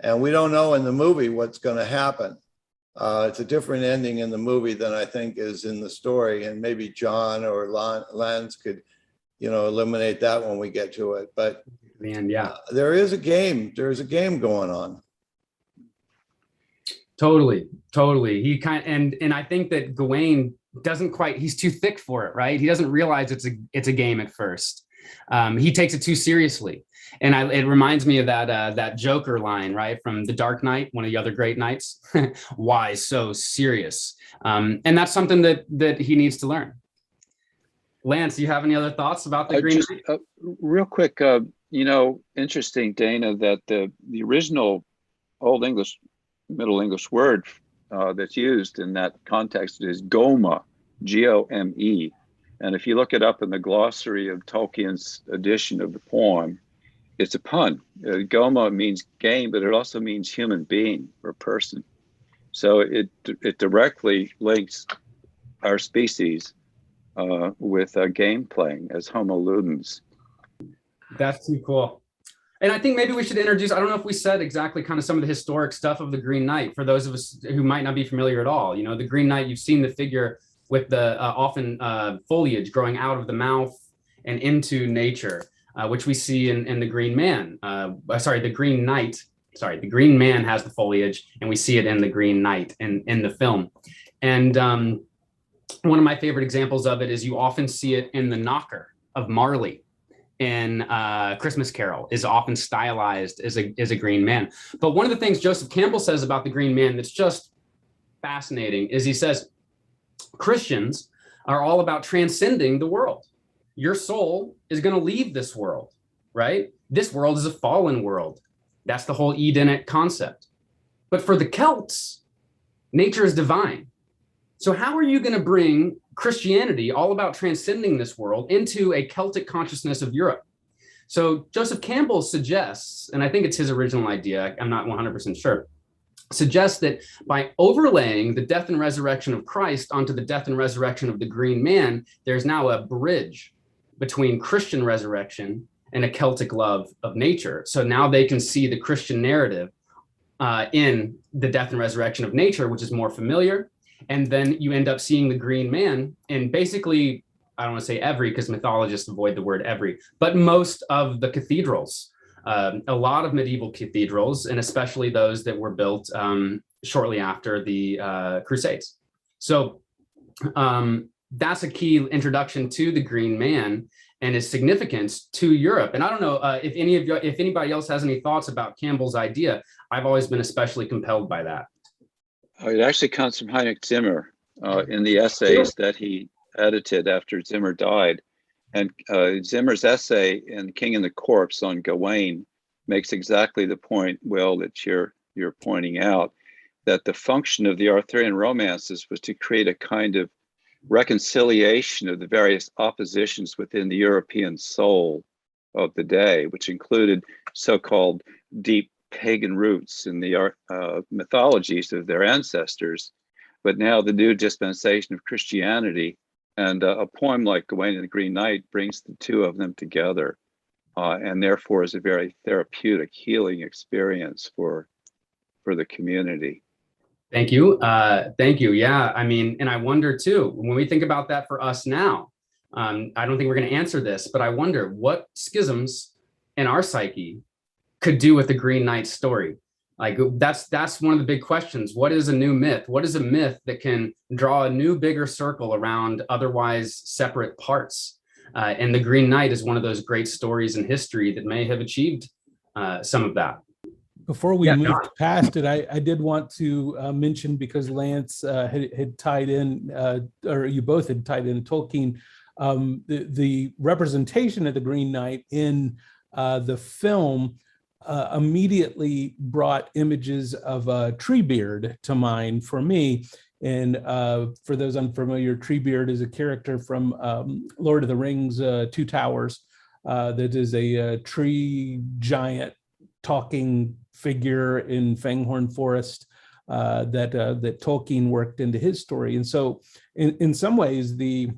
And we don't know in the movie what's going to happen. It's a different ending in the movie than I think is in the story, and maybe John or Lance could, eliminate that when we get to it. But the end, yeah, there is a game. There's a game going on. Totally. He and I think that Gawain doesn't quite. He's too thick for it, right? He doesn't realize it's a game at first. He takes it too seriously. And it reminds me of that Joker line, right, from The Dark Knight, one of the other great knights. Why so serious? And that's something that he needs to learn. Lance, do you have any other thoughts about the Green Knight? Real quick, interesting, Dana, that the original Old English, Middle English word that's used in that context is goma, G-O-M-E. And if you look it up in the glossary of Tolkien's edition of the poem, it's a pun. Goma means game, but it also means human being or person. So it directly links our species with game playing as Homo ludens. That's too cool. And I think maybe we should introduce, I don't know if we said exactly kind of some of the historic stuff of the Green Knight for those of us who might not be familiar at all. You know, the Green Knight, you've seen the figure with the often foliage growing out of the mouth and into nature, which we see in the Green Man. The Green Knight. Sorry, the Green Man has the foliage, and we see it in the Green Knight in the film. And one of my favorite examples of it is you often see it in the knocker of Marley. In Christmas Carol is often stylized as a green man. But one of the things Joseph Campbell says about the Green Man that's just fascinating is he says, Christians are all about transcending the world. Your soul is going to leave this world, right? This world is a fallen world. That's the whole Edenic concept. But for the Celts, nature is divine. So how are you going to bring Christianity, all about transcending this world, into a Celtic consciousness of Europe? So Joseph Campbell suggests, and I think it's his original idea, I'm not 100% sure, suggests that by overlaying the death and resurrection of Christ onto the death and resurrection of the Green Man, there's now a bridge between Christian resurrection and a Celtic love of nature. So now they can see the Christian narrative in the death and resurrection of nature, which is more familiar. And then you end up seeing the Green Man in basically, I don't want to say every, because mythologists avoid the word every, but most of the cathedrals, a lot of medieval cathedrals, and especially those that were built shortly after the Crusades. So that's a key introduction to the Green Man and his significance to Europe. And I don't know if anybody else has any thoughts about Campbell's idea. I've always been especially compelled by that. It actually comes from Heinrich Zimmer in the essays that he edited after Zimmer died. And Zimmer's essay in King and the Corpse on Gawain makes exactly the point, Will, that you're pointing out, that the function of the Arthurian romances was to create a kind of reconciliation of the various oppositions within the European soul of the day, which included so-called deep pagan roots in the mythologies of their ancestors, but now the new dispensation of Christianity, and a poem like Gawain and the Green Knight brings the two of them together, and therefore is a very therapeutic, healing experience for the community. Thank you. Thank you. Yeah, I mean, and I wonder too, when we think about that for us now, I don't think we're going to answer this, but I wonder what schisms in our psyche could do with the Green Knight story. Like that's one of the big questions. What is a new myth? What is a myth that can draw a new, bigger circle around otherwise separate parts? And the Green Knight is one of those great stories in history that may have achieved some of that. Before we moved past it, I did want to mention, because Lance had tied in, or you both had tied in Tolkien, the representation of the Green Knight in the film immediately brought images of Treebeard to mind for me. And for those unfamiliar, Treebeard is a character from Lord of the Rings, Two Towers, that is a tree giant talking figure in Fanghorn Forest that Tolkien worked into his story. And so in some ways, the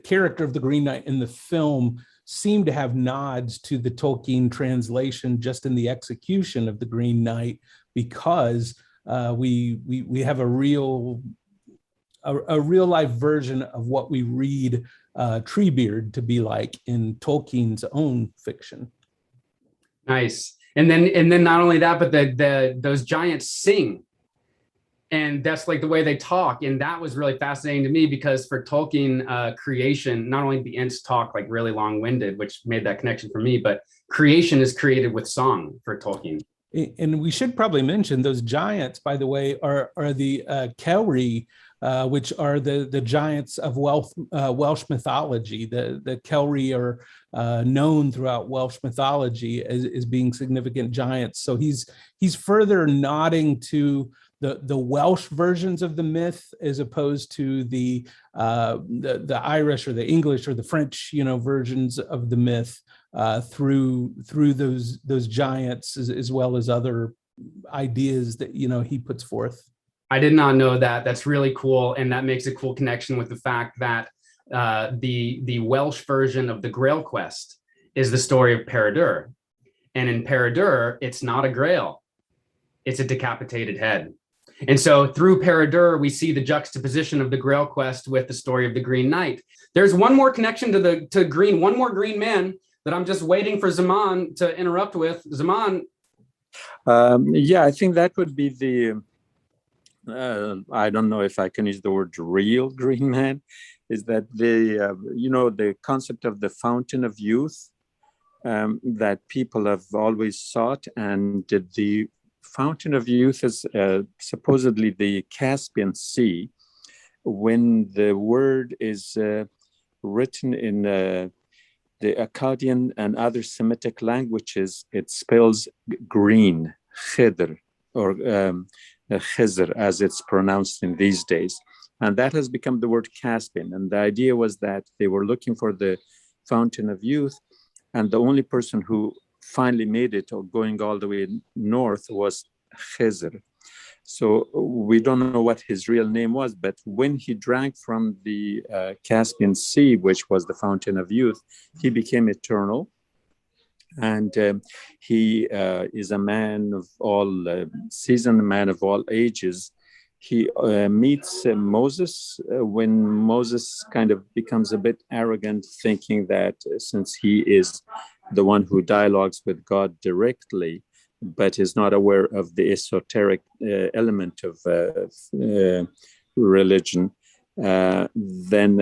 character of the Green Knight in the film seemed to have nods to the Tolkien translation just in the execution of the Green Knight, because we have a real life version of what we read Treebeard to be like in Tolkien's own fiction. Nice. And then not only that, but those giants sing. And that's like the way they talk. And that was really fascinating to me, because for Tolkien creation, not only the Ents talk like really long-winded, which made that connection for me, but creation is created with song for Tolkien. And we should probably mention those giants, by the way, are the Kelri, which are the giants of Welsh mythology. The Kelri are known throughout Welsh mythology as being significant giants. So he's further nodding to the Welsh versions of the myth, as opposed to the Irish or the English or the French, versions of the myth. through those giants as well as other ideas that he puts forth. I did not know that. That's really cool, and that makes a cool connection with the fact that the Welsh version of the Grail quest is the story of Peredur, and in Peredur, it's not a Grail, it's a decapitated head. And so through Peredur, we see the juxtaposition of the Grail quest with the story of the Green Knight. There's one more connection to green, one more green man that I'm just waiting for Zaman to interrupt with. Zaman. Yeah, I think that would be the, I don't know if I can use the word real green man, is that the concept of the fountain of youth that people have always sought, and the fountain of youth is supposedly the Caspian Sea. When the word is written in the Akkadian and other Semitic languages, it spells green, khidr, or khizr, as it's pronounced in these days. And that has become the word Caspian. And the idea was that they were looking for the fountain of youth, and the only person who finally made it, or going all the way north, was Khizr. So we don't know what his real name was, but when he drank from the Caspian Sea, which was the fountain of youth, he became eternal. And he is a man of all seasons, a man of all ages. He meets Moses when Moses kind of becomes a bit arrogant, thinking that since he is the one who dialogues with God directly, but is not aware of the esoteric element of religion, then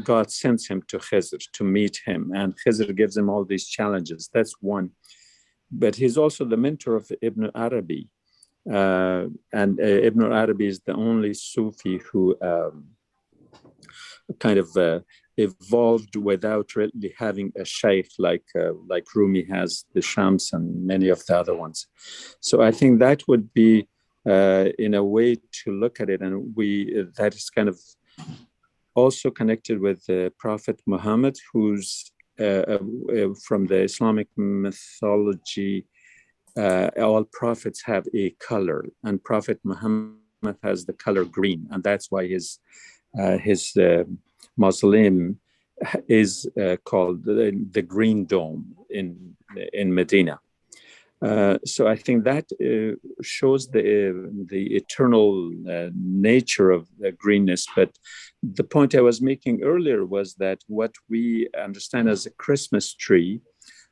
God sends him to Khizr to meet him, and Khizr gives him all these challenges. That's one. But he's also the mentor of Ibn Arabi. And Ibn Arabi is the only Sufi who kind of evolved without really having a sheikh like Rumi has the Shams and many of the other ones. So I think that would be in a way to look at it, and that is kind of also connected with the Prophet Muhammad, who's from the Islamic mythology. All prophets have a color, and Prophet Muhammad has the color green, and that's why his mausoleum is called the Green Dome in Medina. So I think that shows the eternal nature of the greenness. But the point I was making earlier was that what we understand as a Christmas tree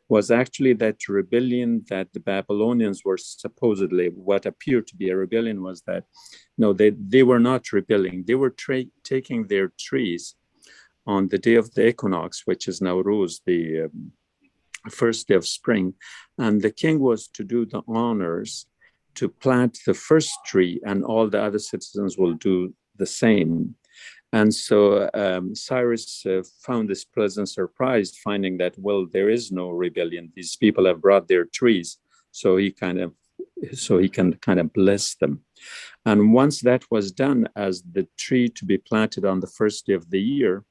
was actually that rebellion that the Babylonians were supposedly, what appeared to be a rebellion was that, no, they were not rebelling. They were taking their trees on the day of the equinox, which is Nowruz, the first day of spring. And the king was to do the honors to plant the first tree, and all the other citizens will do the same. And so Cyrus found this pleasant surprise, finding that, well, there is no rebellion. These people have brought their trees, so he can kind of bless them. And once that was done, as the tree to be planted on the first day of the year,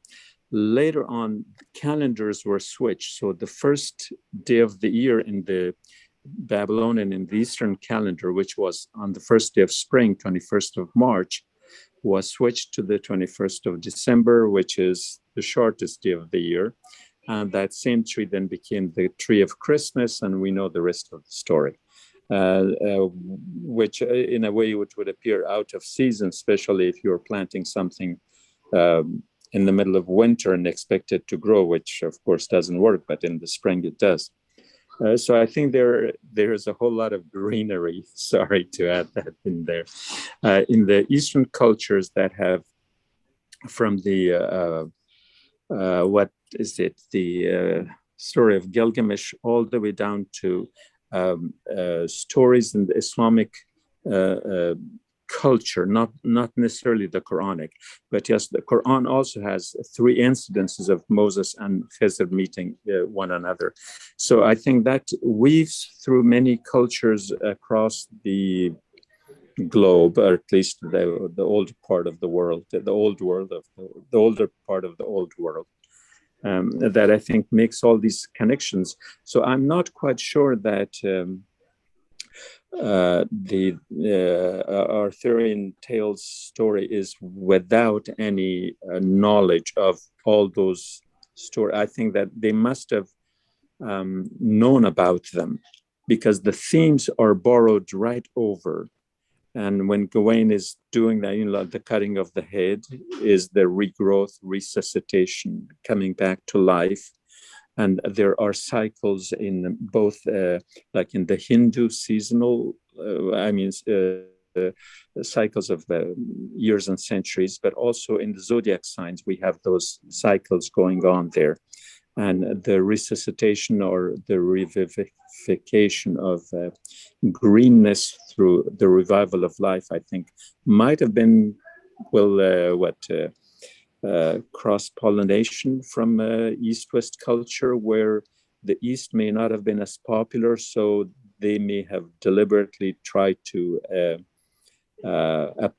later on, calendars were switched. So the first day of the year in the Babylonian, in the Eastern calendar, which was on the first day of spring, 21st of March, was switched to the 21st of December, which is the shortest day of the year. And that same tree then became the tree of Christmas, and we know the rest of the story, which in a way which would appear out of season, especially if you're planting something in the middle of winter and expect it to grow, which of course doesn't work, but in the spring it does. So I think there is a whole lot of greenery, sorry to add that in there, in the Eastern cultures that have, from the, what is it, the story of Gilgamesh all the way down to stories in the Islamic culture, not necessarily the Quranic, but yes, the Quran also has 3 incidences of Moses and Khizr meeting one another. So I think that weaves through many cultures across the globe, or at least the old part of the world, the older part of the old world. that I think makes all these connections. So I'm not quite sure that the Arthurian Tales story is without any knowledge of all those stories. I think that they must have known about them, because the themes are borrowed right over. And when Gawain is doing that, the cutting of the head is the regrowth, resuscitation, coming back to life. And there are cycles in both, like in the Hindu seasonal, cycles of years and centuries, but also in the zodiac signs, we have those cycles going on there. And the resuscitation or the revivification of greenness through the revival of life, I think, might have been, cross-pollination from East-West culture, where the East may not have been as popular, so they may have deliberately tried to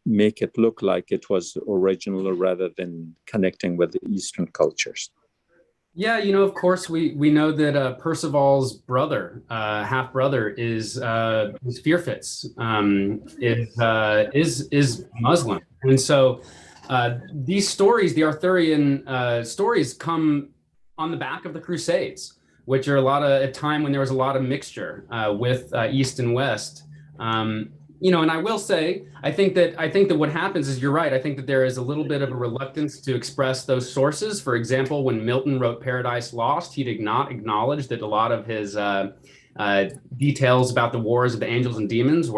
make it look like it was original rather than connecting with the Eastern cultures. Yeah, of course, we know that Percival's brother, half brother, is Fearfitz, is Muslim, and so these stories, the Arthurian stories, come on the back of the Crusades, which are a time when there was a lot of mixture with East and West. And I will say, I think that what happens is, you're right. I think that there is a little bit of a reluctance to express those sources. For example, when Milton wrote Paradise Lost, he did not acknowledge that a lot of his details about the wars of the angels and demons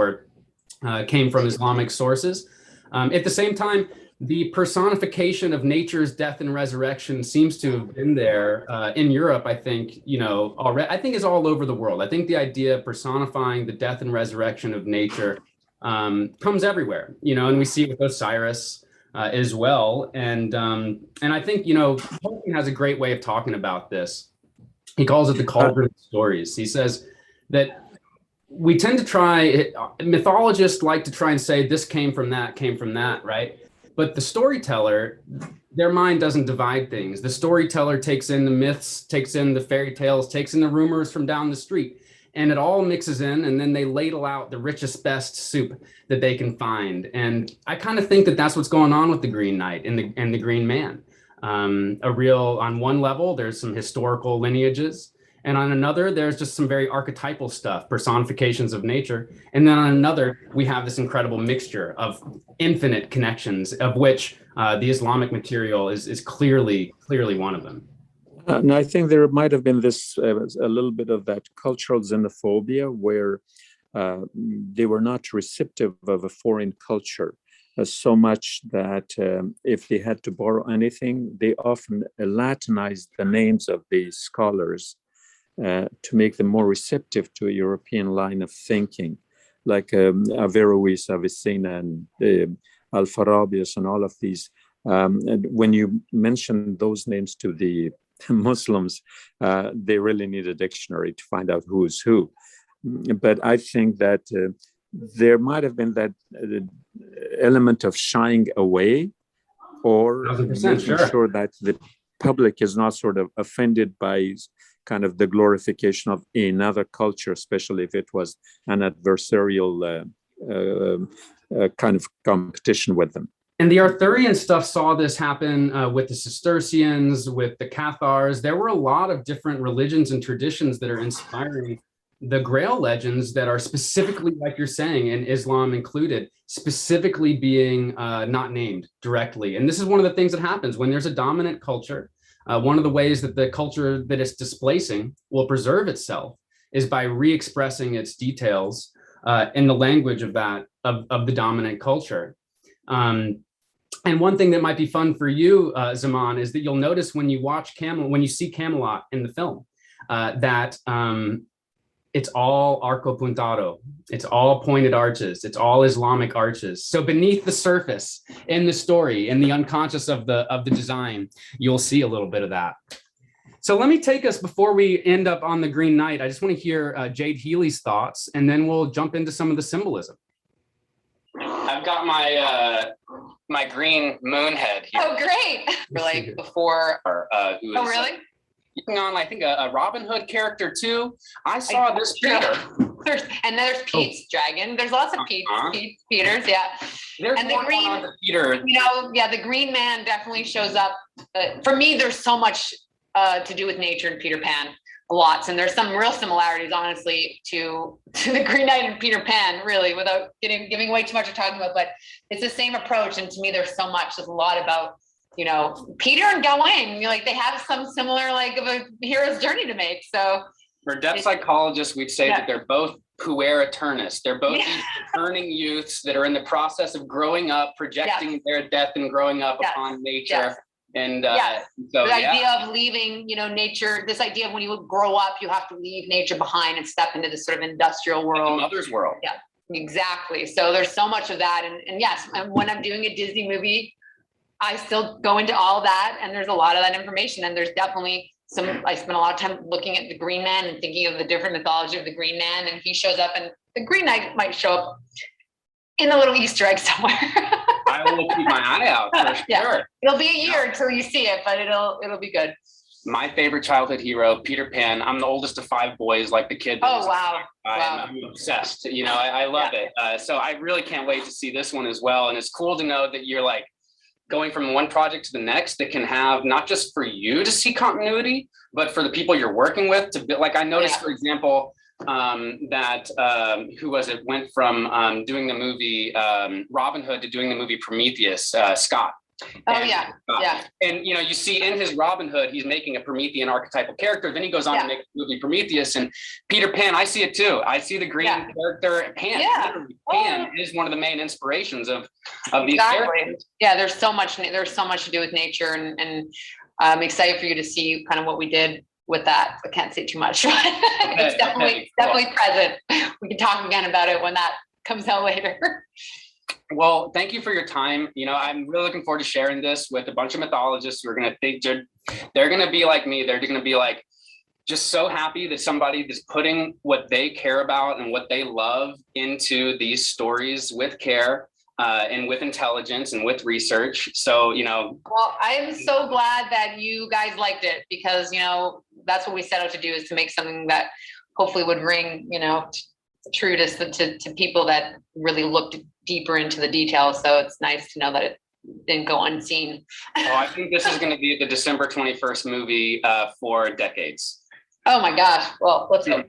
came from Islamic sources. At the same time, the personification of nature's death and resurrection seems to have been there in Europe, I think, already. I think it's all over the world. I think the idea of personifying the death and resurrection of nature comes everywhere, and we see it with Osiris as well. And I think, Tolkien has a great way of talking about this. He calls it the cauldron of stories. He says that we tend to mythologists like to try and say this came from that, right? But the storyteller, their mind doesn't divide things. The storyteller takes in the myths, takes in the fairy tales, takes in the rumors from down the street, and it all mixes in, and then they ladle out the richest, best soup that they can find. And I kind of think that that's what's going on with the Green Knight and the Green Man. On one level, there's some historical lineages, and on another, there's just some very archetypal stuff, personifications of nature. And then on another, we have this incredible mixture of infinite connections, of which the Islamic material is clearly one of them. And I think there might have been this a little bit of that cultural xenophobia, where they were not receptive of a foreign culture so much that if they had to borrow anything, they often Latinized the names of the scholars to make them more receptive to a European line of thinking, like Averroes, Avicenna, and Alfarabius, and all of these. And when you mention those names to the Muslims, they really need a dictionary to find out who is who. But I think that there might have been that element of shying away, or making sure that the public is not sort of offended by kind of the glorification of another culture, especially if it was an adversarial kind of competition with them. And the Arthurian stuff saw this happen with the Cistercians, with the Cathars. There were a lot of different religions and traditions that are inspiring the Grail legends that are specifically, like you're saying, and Islam included, specifically being not named directly. And this is one of the things that happens when there's a dominant culture. One of the ways that the culture that it's displacing will preserve itself is by re-expressing its details in the language of the dominant culture. And one thing that might be fun for you, Zaman, is that you'll notice when you see Camelot in the film, that it's all arco puntado. It's all pointed arches. It's all Islamic arches. So beneath the surface in the story, in the unconscious of the design, you'll see a little bit of that. So let me take us, before we end up on the Green Knight, I just want to hear Jade Healy's thoughts, and then we'll jump into some of the symbolism. I've got my my green moon head here. Oh, great. For like before. Who is, Oh, really? On, I think, a Robin Hood character too. I saw this Peter. And there's Pete's dragon. There's lots of Peters, yeah. There's and the green, Peter. You know, yeah, the Green Man definitely shows up. For me, there's so much to do with nature and Peter Pan. Lots, and there's some real similarities, honestly, to the Green Knight and Peter Pan, really, without giving way too much of talking about. But it's the same approach, and to me, there's so much. There's a lot about, you know, Peter and Gawain. Like they have some similar, like, of a hero's journey to make. So for depth psychologists, we'd say that they're both puer aeternus. They're both these returning youths that are in the process of growing up, projecting their death and growing up upon nature. And so the idea of leaving, you know, nature, this idea of when you grow up, you have to leave nature behind and step into this sort of industrial world. The mother's world. Yeah, exactly. So there's so much of that. And yes, when I'm doing a Disney movie, I still go into all that, and there's a lot of that information. And there's definitely I spent a lot of time looking at the Green Man and thinking of the different mythology of the Green Man, and he shows up, and the Green Knight might show up in a little Easter egg somewhere. I will keep my eye out for sure. It'll be a year until you see it, but it'll be good. My favorite childhood hero, Peter Pan. I'm the oldest of 5 boys, like the kid. Oh, wow. I'm obsessed. You know, I love it. So I really can't wait to see this one as well. And it's cool to know that you're like going from one project to the next that can have not just for you to see continuity, but for the people you're working with to be like, I noticed, for example, that who was it went from doing the movie Robin Hood to doing the movie Prometheus, Scott. And you know, you see in his Robin Hood, he's making a Promethean archetypal character. Then he goes on to make the movie Prometheus, and Peter Pan. I see it too. I see the green character. Pan is one of the main inspirations of these characters. Yeah, there's so much to do with nature, and I'm excited for you to see kind of what we did with that. I can't say too much. It's definitely present. We can talk again about it when that comes out later. Well, thank you for your time. You know, I'm really looking forward to sharing this with a bunch of mythologists who are going to think they're going to be like me. They're going to be like, just so happy that somebody is putting what they care about and what they love into these stories with care and with intelligence and with research. So, you know. Well, I'm so glad that you guys liked it, because, you know, that's what we set out to do, is to make something that hopefully would ring, you know, true to people that really looked deeper into the details. So it's nice to know that it didn't go unseen. Oh, I think this is going to be the December 21st movie for decades. Oh my gosh. Well, let's go.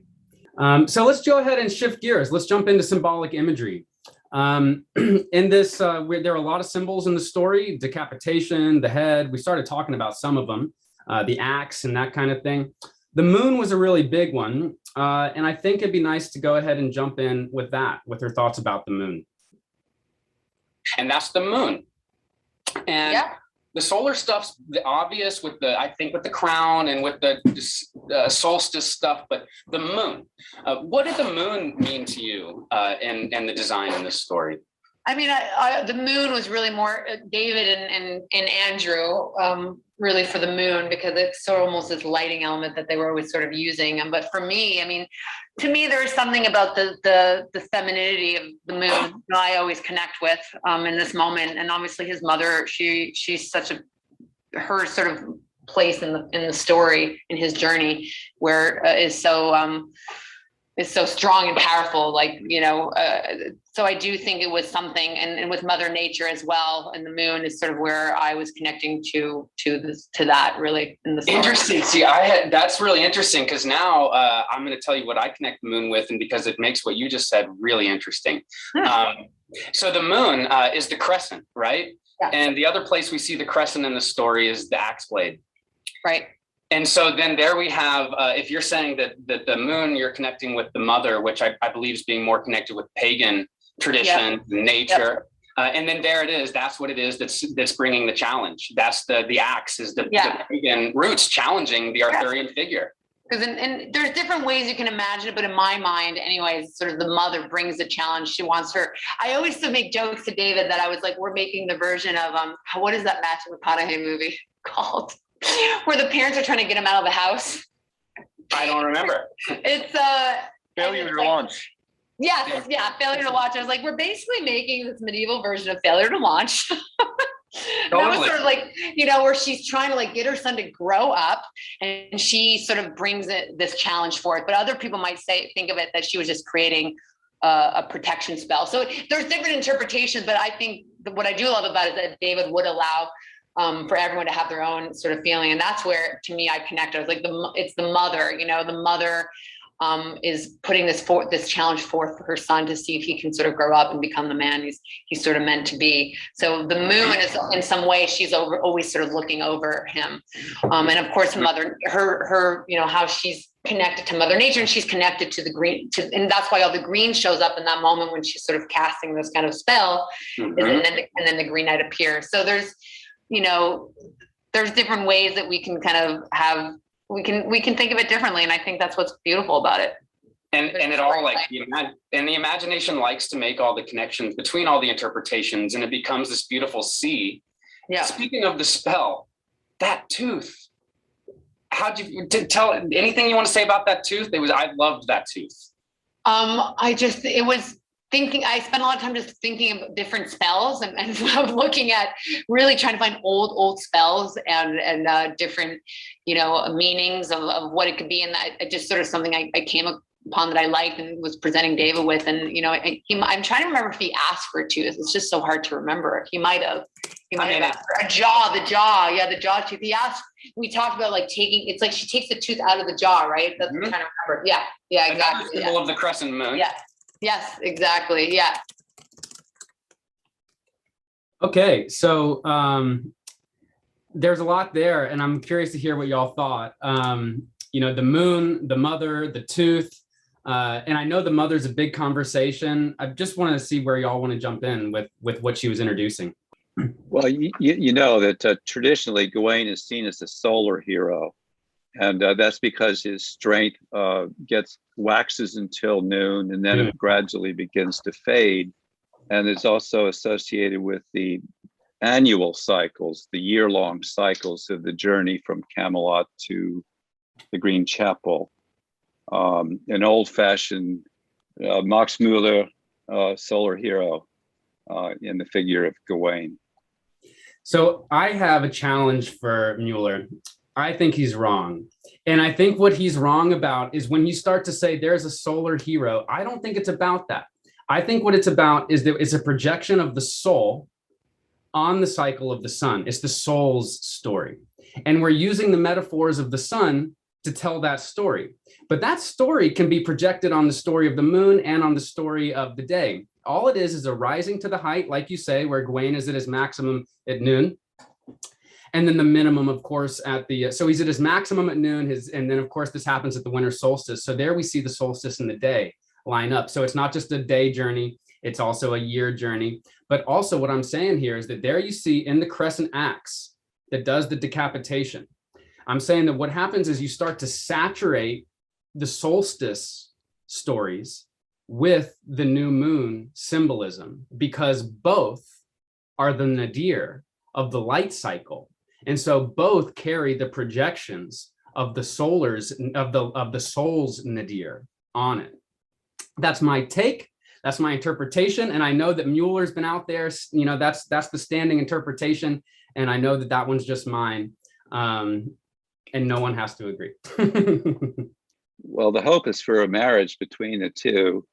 So let's go ahead and shift gears. Let's jump into symbolic imagery. In this, there are a lot of symbols in the story: decapitation, the head. We started talking about some of them, the axe and that kind of thing. The moon was a really big one. And I think it'd be nice to go ahead and jump in with that, with her thoughts about the moon. And that's the moon. And the solar stuff's the obvious with I think with the crown and with the solstice stuff, but the moon, what did the moon mean to you and the design in this story? I mean, the moon was really more David and Andrew, really for the moon, because it's sort of almost this lighting element that they were always sort of using. But for me, I mean, to me, there's something about the femininity of the moon that I always connect with in this moment. And obviously his mother, she's such her sort of place in the story, in his journey, where is so strong and powerful, like, you know, so I do think it was something, and with Mother Nature as well, and the moon is sort of where I was connecting to that really in the story. Interesting. See, that's really interesting, because now I'm going to tell you what I connect the moon with, and because it makes what you just said really interesting. So the moon is the crescent, right? Yeah. And the other place we see the crescent in the story is the axe blade. Right. And so then there we have, if you're saying that the moon, you're connecting with the mother, which I believe is being more connected with pagan tradition, nature. And then there it is. That's what it is that's bringing the challenge. That's the axe, is the pagan roots challenging the Arthurian figure. Because and there's different ways you can imagine it, but in my mind, anyways, sort of the mother brings the challenge. She wants her. I always used to make jokes to David that I was like, we're making the version of what is that Matthew McConaughey movie called, where the parents are trying to get him out of the house? I don't remember. It's Failure to launch. Yes, yeah, Failure to Watch. I was like, we're basically making this medieval version of Failure to Launch. That was sort of like, where she's trying to like get her son to grow up, and she sort of brings this challenge forth. But other people might think of it that she was just creating a protection spell. So there's different interpretations, but I think what I do love about it is that David would allow for everyone to have their own sort of feeling. And that's where, to me, I connect. I was like, it's the mother, the mother is putting this challenge forth for her son to see if he can sort of grow up and become the man he's sort of meant to be. So the moon is, in some way, she's always sort of looking over him. And of course, mother, her, how she's connected to Mother Nature, and she's connected to the green, and that's why all the green shows up in that moment when she's sort of casting this kind of spell, and then the Green Knight appears. So there's different ways that we can kind of have. We can think of it differently, and I think that's what's beautiful about it. And it all and the imagination likes to make all the connections between all the interpretations, and it becomes this beautiful sea. Yeah. Speaking of the spell, that tooth. How'd you tell anything you want to say about that tooth? I loved that tooth. I spent a lot of time just thinking of different spells and looking at really trying to find old spells and different, meanings of what it could be. And that just sort of something I came upon that I liked and was presenting David with. And, I'm trying to remember if he asked for a tooth. It's just so hard to remember. He might have asked for a jaw, the jaw tooth. He asked, we talked about like it's like she takes the tooth out of the jaw, right? That's what I'm trying to remember. Yeah, exactly. The symbol of the crescent moon. Yeah. Yes, exactly. Yeah. Okay, so there's a lot there, and I'm curious to hear what y'all thought. The moon, the mother, the tooth, and I know the mother's a big conversation. I just wanted to see where y'all want to jump in with what she was introducing. Well, you know that traditionally Gawain is seen as a solar hero. And that's because his strength waxes until noon, and then it gradually begins to fade. And it's also associated with the annual cycles, the year-long cycles of the journey from Camelot to the Green Chapel. An old-fashioned Max Müller solar hero in the figure of Gawain. So I have a challenge for Müller. I think he's wrong. And I think what he's wrong about is when you start to say there's a solar hero, I don't think it's about that. I think what it's about is that it's a projection of the soul on the cycle of the sun. It's the soul's story. And we're using the metaphors of the sun to tell that story. But that story can be projected on the story of the moon and on the story of the day. All it is a rising to the height, like you say, where Gawain is at his maximum at noon. And then the minimum, of course, so he's at his maximum at noon, and then, of course, this happens at the winter solstice. So there we see the solstice and the day line up. So it's not just a day journey, it's also a year journey. But also what I'm saying here is that there you see in the crescent axe that does the decapitation. I'm saying that what happens is you start to saturate the solstice stories with the new moon symbolism, because both are the nadir of the light cycle. And so both carry the projections of the soul's nadir on it. That's my take. That's my interpretation. And I know that Mueller's been out there, that's the standing interpretation. And I know that one's just mine. And no one has to agree. Well, the hope is for a marriage between the two.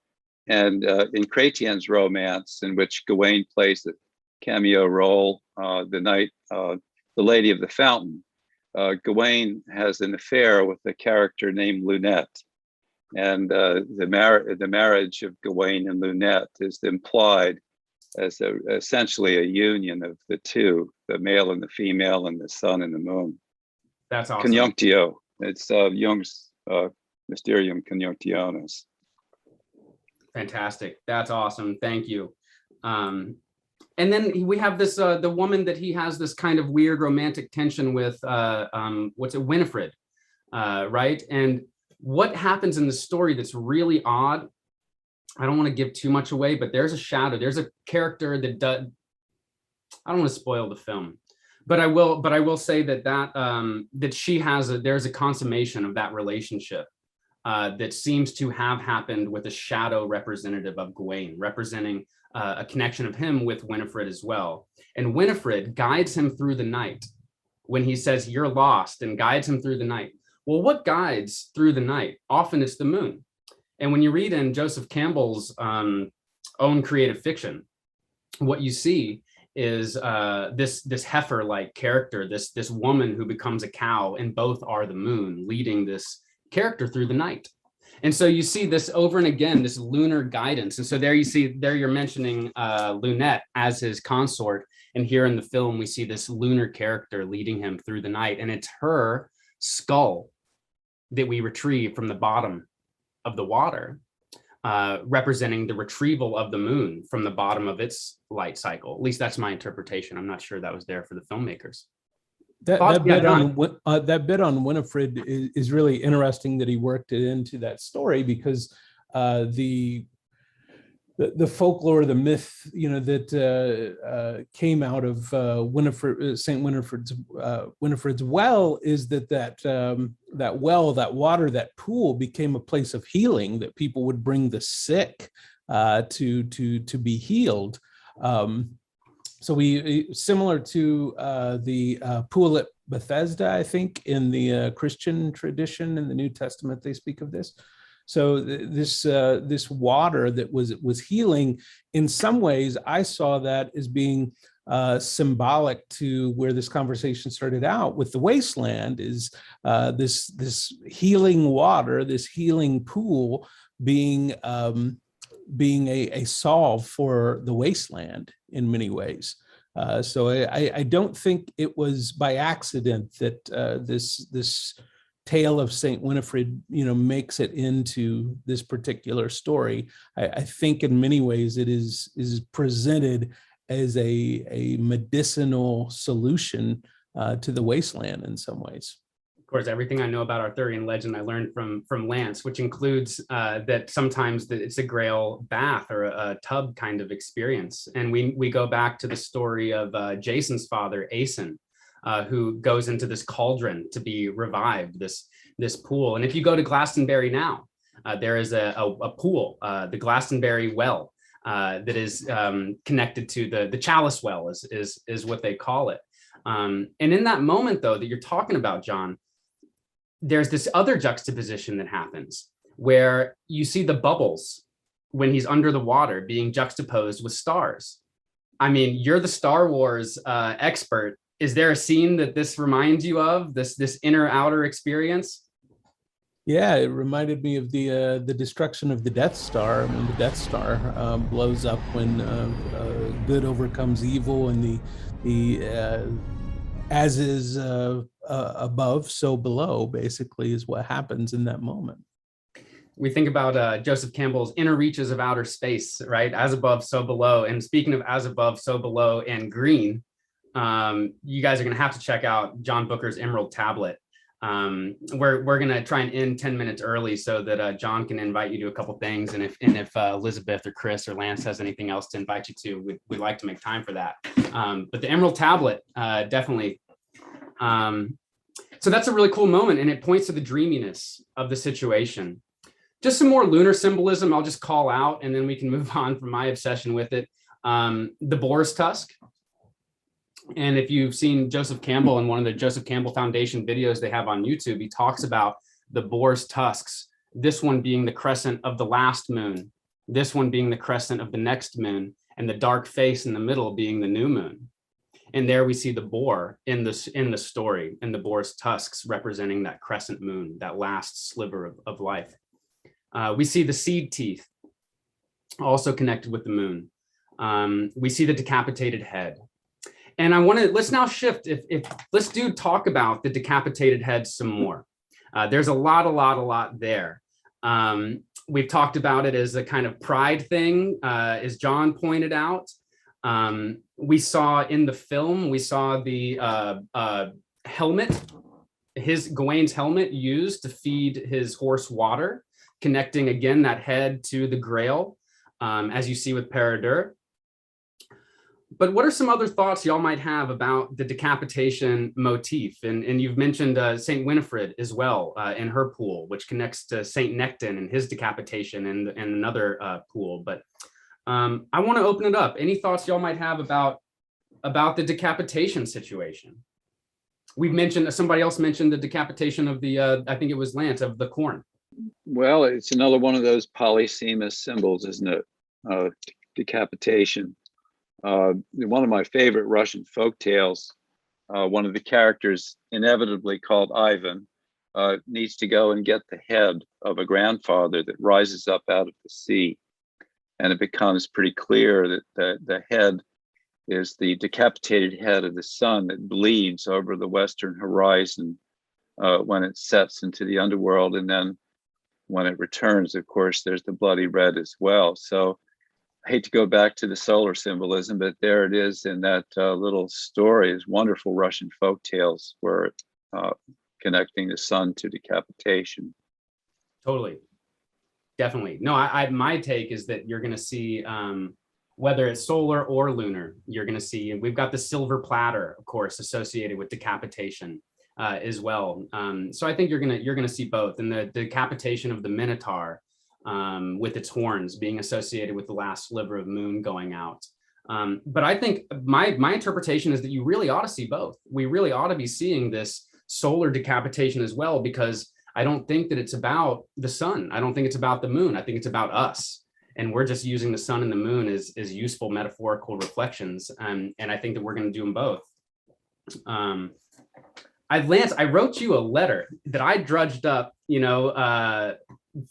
And in Chrétien's romance, in which Gawain plays the cameo role, the Lady of the Fountain, Gawain has an affair with a character named Lunette. And the marriage of Gawain and Lunette is implied as essentially a union of the two, the male and the female, and the sun and the moon. That's awesome. Conjunctio. It's Jung's Mysterium Conjunctionis. Fantastic. That's awesome. Thank you. And then we have this, the woman that he has this kind of weird romantic tension with, Winifred, right? And what happens in the story that's really odd, I don't want to give too much away, but there's a shadow, there's a character that does, I don't want to spoil the film, but I will say that she has there's a consummation of that relationship that seems to have happened with a shadow representative of Gawain, representing a connection of him with Winifred as well. And Winifred guides him through the night when he says, "You're lost," and guides him through the night. Well, what guides through the night? Often it's the moon. And when you read in Joseph Campbell's own creative fiction, what you see is this heifer-like character, this woman who becomes a cow, and both are the moon, leading this character through the night. And so you see this over and again, this lunar guidance. And so there you're mentioning Lunette as his consort. And here in the film, we see this lunar character leading him through the night. And it's her skull that we retrieve from the bottom of the water, representing the retrieval of the moon from the bottom of its light cycle. At least that's my interpretation. I'm not sure that was there for the filmmakers. That bit on Winifred is really interesting that he worked it into that story, because the folklore, the myth, that came out of Saint Winifred's well is that well, that water, that pool became a place of healing, that people would bring the sick to be healed. So we, similar to the pool at Bethesda, I think, in the Christian tradition in the New Testament, they speak of this. So this water that was healing, in some ways, I saw that as being symbolic to where this conversation started out with the wasteland, is this healing water, this healing pool being a solve for the wasteland in many ways. So I don't think it was by accident that this tale of Saint Winifred, makes it into this particular story. I think in many ways it is presented as a medicinal solution to the wasteland in some ways. Of course, everything I know about Arthurian legend I learned from Lance, which includes that sometimes it's a Grail bath or a tub kind of experience. And we go back to the story of Jason's father, Aeson, who goes into this cauldron to be revived, this pool. And if you go to Glastonbury now, there is a pool, the Glastonbury well, that is connected to the chalice well, is what they call it. And in that moment, though, that you're talking about, John, there's this other juxtaposition that happens where you see the bubbles when he's under the water being juxtaposed with stars. I mean, you're the Star Wars expert. Is there a scene that this reminds you of, this inner outer experience? Yeah, it reminded me of the destruction of the Death Star. I mean, the Death Star blows up when good overcomes evil, and the as is above, so below, basically, is what happens in that moment. We think about Joseph Campbell's inner reaches of outer space, right? As above, so below. And speaking of as above, so below, and green, you guys are going to have to check out John Booker's Emerald Tablet. We're going to try and end 10 minutes early so that John can invite you to a couple things. And if Elizabeth or Chris or Lance has anything else to invite you to, we'd like to make time for that. But the Emerald Tablet, definitely. So that's a really cool moment, and it points to the dreaminess of the situation. Just some more lunar symbolism I'll just call out, and then we can move on from my obsession with it. The Boris Tusk. And if you've seen Joseph Campbell in one of the Joseph Campbell Foundation videos they have on YouTube, he talks about the boar's tusks, this one being the crescent of the last moon, this one being the crescent of the next moon, and the dark face in the middle being the new moon. And there we see the boar in the story, and the boar's tusks representing that crescent moon, that last sliver of life. We see the seed teeth also connected with the moon. We see the decapitated head. And let's now shift. Let's talk about the decapitated head some more. There's a lot there. We've talked about it as a kind of pride thing, as John pointed out. We saw in the film, the helmet, Gawain's helmet used to feed his horse water, connecting again that head to the Grail, as you see with Peredur. But what are some other thoughts y'all might have about the decapitation motif? And you've mentioned Saint Winifred as well in her pool, which connects to Saint Necton and his decapitation and another pool. But I want to open it up. Any thoughts y'all might have about the decapitation situation? We've mentioned, somebody else mentioned the decapitation of the, I think it was Lance, of the corn. Well, it's another one of those polysemous symbols, isn't it? Decapitation. One of my favorite Russian folk tales, one of the characters, inevitably called Ivan, needs to go and get the head of a grandfather that rises up out of the sea. And it becomes pretty clear that the head is the decapitated head of the sun that bleeds over the western horizon when it sets into the underworld. And then when it returns, of course, there's the bloody red as well. So I hate to go back to the solar symbolism, but there it is in that little story, is wonderful Russian folk tales where connecting the sun to decapitation. Totally. Definitely. No, my take is that you're going to see, whether it's solar or lunar, you're going to see, we've got the silver platter, of course, associated with decapitation as well. So I think you're going to see both, and the decapitation of the Minotaur with its horns being associated with the last sliver of moon going out. But I think my interpretation is that you really ought to see both. We really ought to be seeing this solar decapitation as well, because I don't think that it's about the sun. I don't think it's about the moon. I think it's about us. And we're just using the sun and the moon as useful metaphorical reflections. And I think that we're going to do them both. Lance, I wrote you a letter that I drudged up,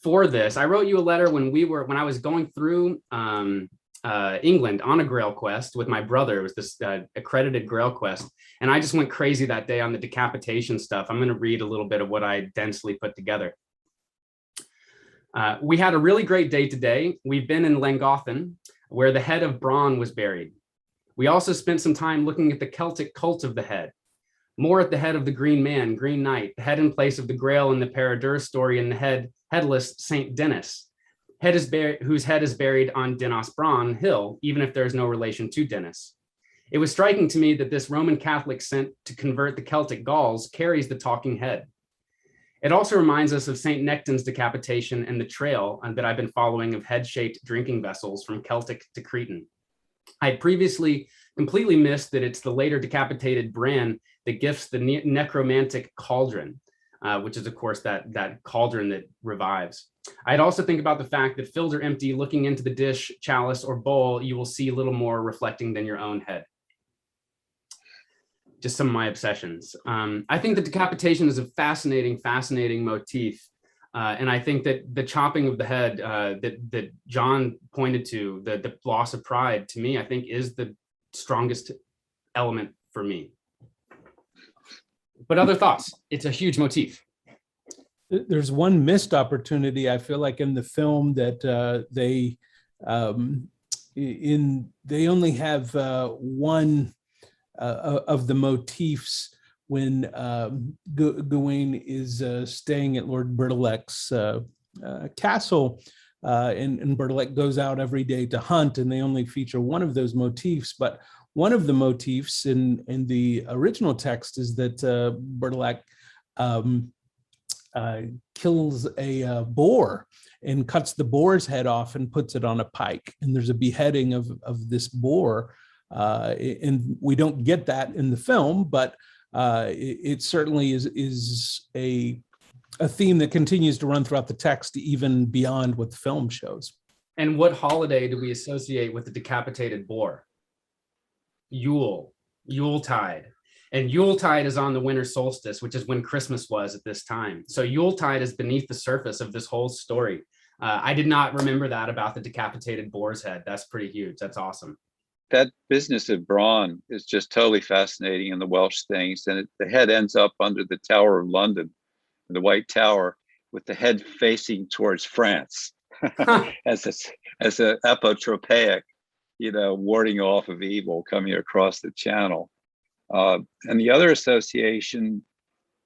for this. I wrote you a letter when I was going through England on a Grail quest with my brother. It was this accredited Grail quest. And I just went crazy that day on the decapitation stuff. I'm going to read a little bit of what I densely put together. We had a really great day today. We've been in Llangollen, where the head of Bronn was buried. We also spent some time looking at the Celtic cult of the head. More at the head of the Green Man, Green Knight, the head in place of the Grail in the Peredur story, and the headless Saint Dennis, whose head is buried on Dinas Bran Hill, even if there is no relation to Dennis. It was striking to me that this Roman Catholic sent to convert the Celtic Gauls carries the talking head. It also reminds us of Saint Necton's decapitation and the trail that I've been following of head-shaped drinking vessels from Celtic to Cretan. I had previously completely missed that it's the later decapitated Bran that gifts the necromantic cauldron, which is, of course, that cauldron that revives. I'd also think about the fact that filled or empty, looking into the dish, chalice, or bowl, you will see a little more reflecting than your own head. Just some of my obsessions. I think the decapitation is a fascinating motif. And I think that the chopping of the head that John pointed to, the loss of pride, to me, I think is the strongest element for me. But other thoughts? It's a huge motif. There's one missed opportunity, I feel like, in the film that they only have one of the motifs when Gawain is staying at Lord Bertilec's castle, and Bertilec goes out every day to hunt, and they only feature one of those motifs. But one of the motifs in the original text is that Bertilec kills a boar and cuts the boar's head off and puts it on a pike. And there's a beheading of this boar. And we don't get that in the film, but it certainly is a theme that continues to run throughout the text, even beyond what the film shows. And what holiday do we associate with the decapitated boar? Yuletide. And Yuletide is on the winter solstice, which is when Christmas was at this time. So Yuletide is beneath the surface of this whole story. I did not remember that about the decapitated boar's head. That's pretty huge. That's awesome. That business of Bronn is just totally fascinating in the Welsh things. And the head ends up under the Tower of London, the White Tower, with the head facing towards France as a apotropaic, warding off of evil coming across the channel. And the other association,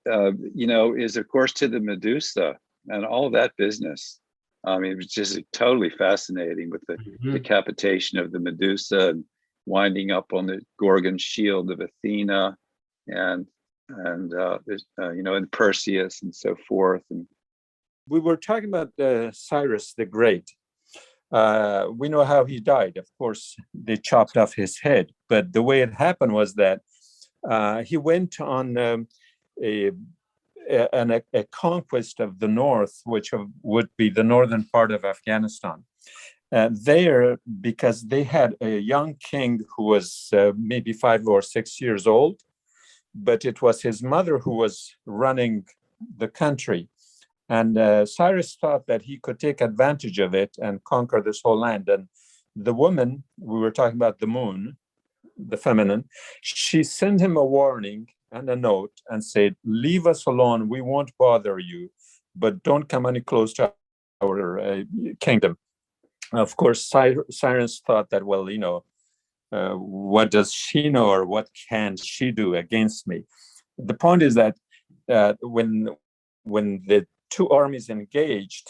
is of course to the Medusa and all of that business. I mean, it was just totally fascinating with the decapitation of the Medusa. And, winding up on the Gorgon shield of Athena, and there's, and Perseus and so forth. And we were talking about Cyrus the Great. We know how he died. Of course, they chopped off his head, but the way it happened was that he went on a conquest of the north, which would be the northern part of Afghanistan. There, because they had a young king who was maybe 5 or 6 years old, but it was his mother who was running the country. And Cyrus thought that he could take advantage of it and conquer this whole land. And the woman, we were talking about the moon, the feminine, she sent him a warning and a note and said, leave us alone, we won't bother you, but don't come any close to our kingdom. Of course, Cyrus thought that, well, what does she know or what can she do against me? The point is that when the two armies engaged,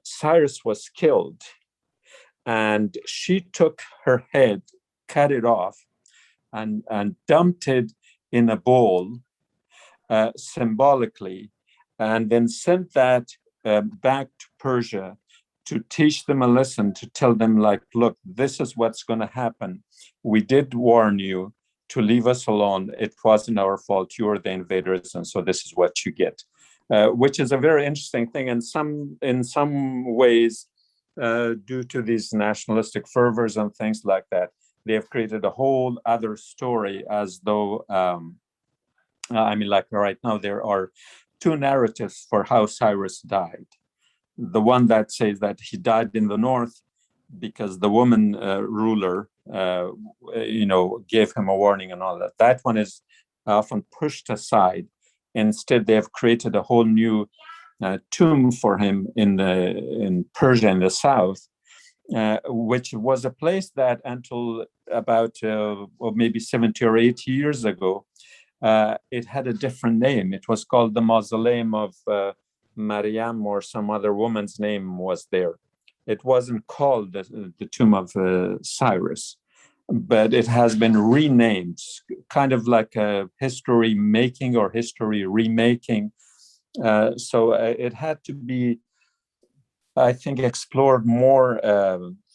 Cyrus was killed, and she took her head, cut it off, and dumped it in a bowl symbolically, and then sent that back to Persia to teach them a lesson, to tell them, like, look, this is what's going to happen. We did warn you to leave us alone. It wasn't our fault. You are the invaders, and so this is what you get. Which is a very interesting thing. And in some ways, due to these nationalistic fervors and things like that, they have created a whole other story, as though, like right now, there are two narratives for how Cyrus died. The one that says that he died in the north because the woman ruler, gave him a warning and all that. That one is often pushed aside. Instead, they have created a whole new tomb for him in Persia in the south, which was a place that until about maybe 70 or 80 years ago, it had a different name. It was called the Mausoleum of Mariam, or some other woman's name was there. It wasn't called the Tomb of Cyrus, but it has been renamed, kind of like a history making or history remaking. So it had to be, I think, explored more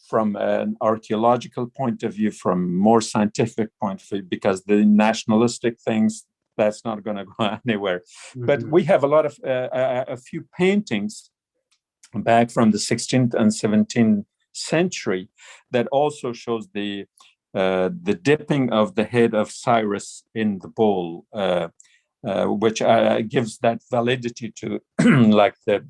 from an archaeological point of view, from more scientific point of view, because the nationalistic things, that's not going to go anywhere. Mm-hmm. But we have a lot of a few paintings back from the 16th and 17th century that also shows the dipping of the head of Cyrus in the bowl, which gives that validity to like the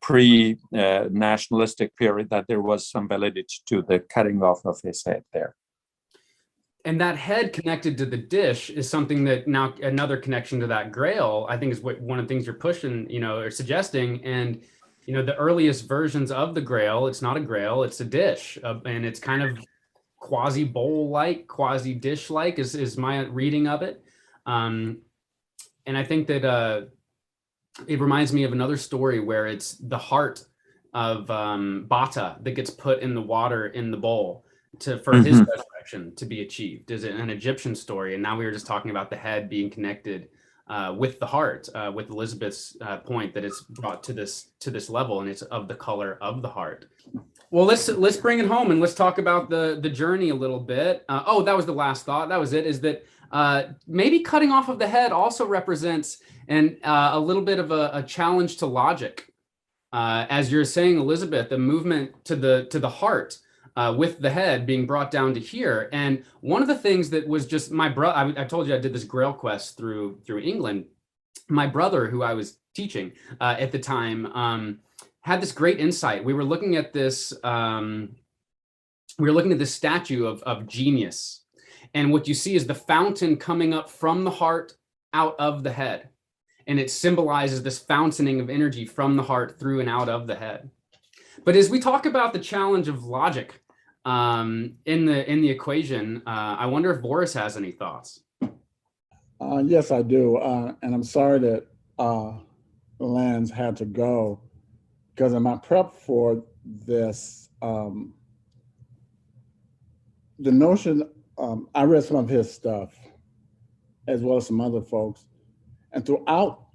pre-nationalistic period, that there was some validity to the cutting off of his head there. And that head connected to the dish is something that now, another connection to that grail, I think, is what one of the things you're pushing, or suggesting. And, the earliest versions of the grail, it's not a grail, it's a dish. And it's kind of quasi bowl-like, quasi dish-like is my reading of it. And I think that it reminds me of another story where it's the heart of Bata that gets put in the water in the bowl for his resurrection to be achieved. Is it an Egyptian story? And now we were just talking about the head being connected with the heart, with Elizabeth's point that it's brought to this level, and it's of the color of the heart. Well, let's bring it home and let's talk about the journey a little bit. That was the last thought. That was it. Is that maybe cutting off of the head also represents a little bit of a challenge to logic, as you're saying, Elizabeth, the movement to the heart. With the head being brought down to here. And one of the things that was just my brother, I told you I did this Grail quest through England. My brother, who I was teaching at the time, had this great insight. We were looking at this statue of genius. And what you see is the fountain coming up from the heart out of the head. And it symbolizes this fountaining of energy from the heart through and out of the head. But as we talk about the challenge of logic in the equation, I wonder if Vorris has any thoughts. Yes, I do. And I'm sorry that Lance had to go, because in my prep for this, the notion, I read some of his stuff as well as some other folks. And throughout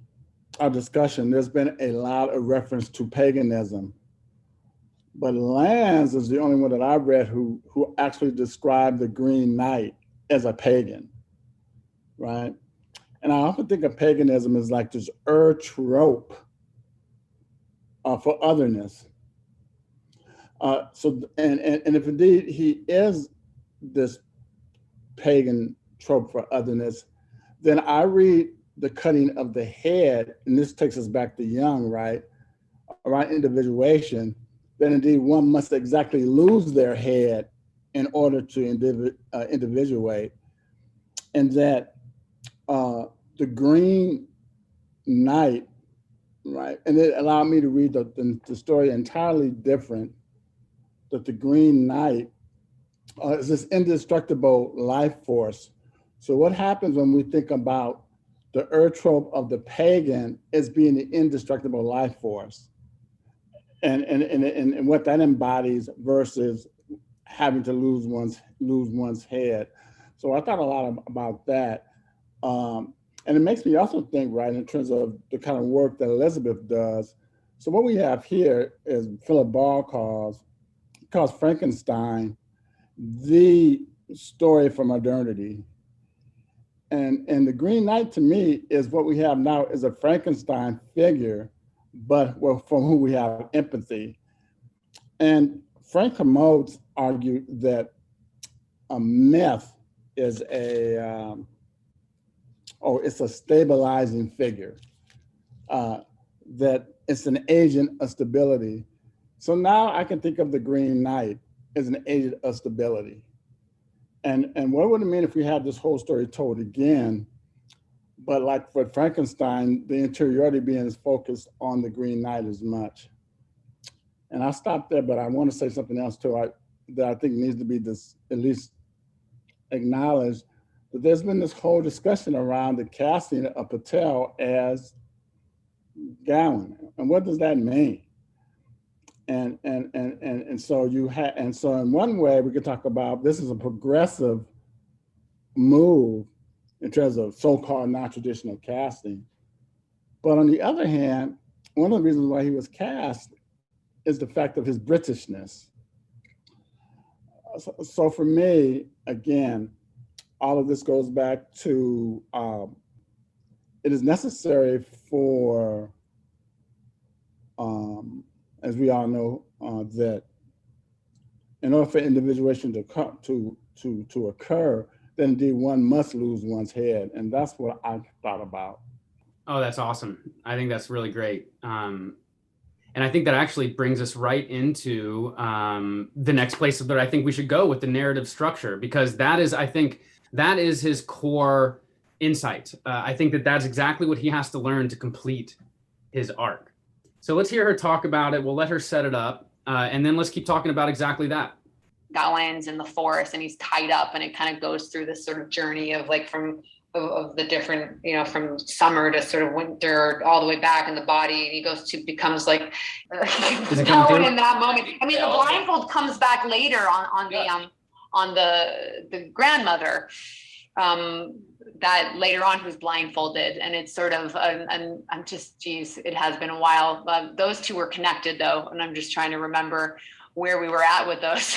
our discussion, there's been a lot of reference to paganism. But Lanz is the only one that I read who actually described the Green Knight as a pagan, right? And I often think of paganism as like this trope for otherness. And if indeed he is this pagan trope for otherness, then I read the cutting of the head, and this takes us back to Jung, right? Around individuation, that indeed one must exactly lose their head in order to individuate, and that the Green Knight, right? And it allowed me to read the story entirely different, that the Green Knight is this indestructible life force. So what happens when we think about the trope of the pagan as being the indestructible life force, and what that embodies versus having to lose one's head. So I thought a lot about that. And it makes me also think, right, in terms of the kind of work that Elizabeth does. So what we have here is Philip Ball calls Frankenstein the story for modernity. And the Green Knight to me is what we have now is a Frankenstein figure, but from whom we have empathy. And Frank Commode argued that a myth is it's a stabilizing figure, that it's an agent of stability. So now I can think of the Green Knight as an agent of stability. And what would it mean if we had this whole story told again, but like for Frankenstein, the interiority being focused on the Green Knight as much. And I'll stop there, but I want to say something else too that I think needs to be at least acknowledged, that there's been this whole discussion around the casting of Patel as Gawain. And what does that mean? And so in one way we could talk about this is a progressive move in terms of so-called non-traditional casting. But on the other hand, one of the reasons why he was cast is the fact of his Britishness. So for me, again, all of this goes back to it is necessary for as we all know, that in order for individuation to occur, then indeed one must lose one's head. And that's what I thought about. Oh, that's awesome. I think that's really great. And I think that actually brings us right into the next place that I think we should go with the narrative structure, because I think that is his core insight. I think that that's exactly what he has to learn to complete his arc. So let's hear her talk about it. We'll let her set it up. And then let's keep talking about exactly that. Gawain's in the forest and he's tied up, and it kind of goes through this sort of journey of like of the different, from summer to sort of winter, all the way back in the body. And he becomes like Gawain in that moment. I mean, the blindfold comes back later on the grandmother. That later on who's blindfolded, and it's sort of I'm just, geez, it has been a while. Those two were connected though, and I'm just trying to remember where we were at with those.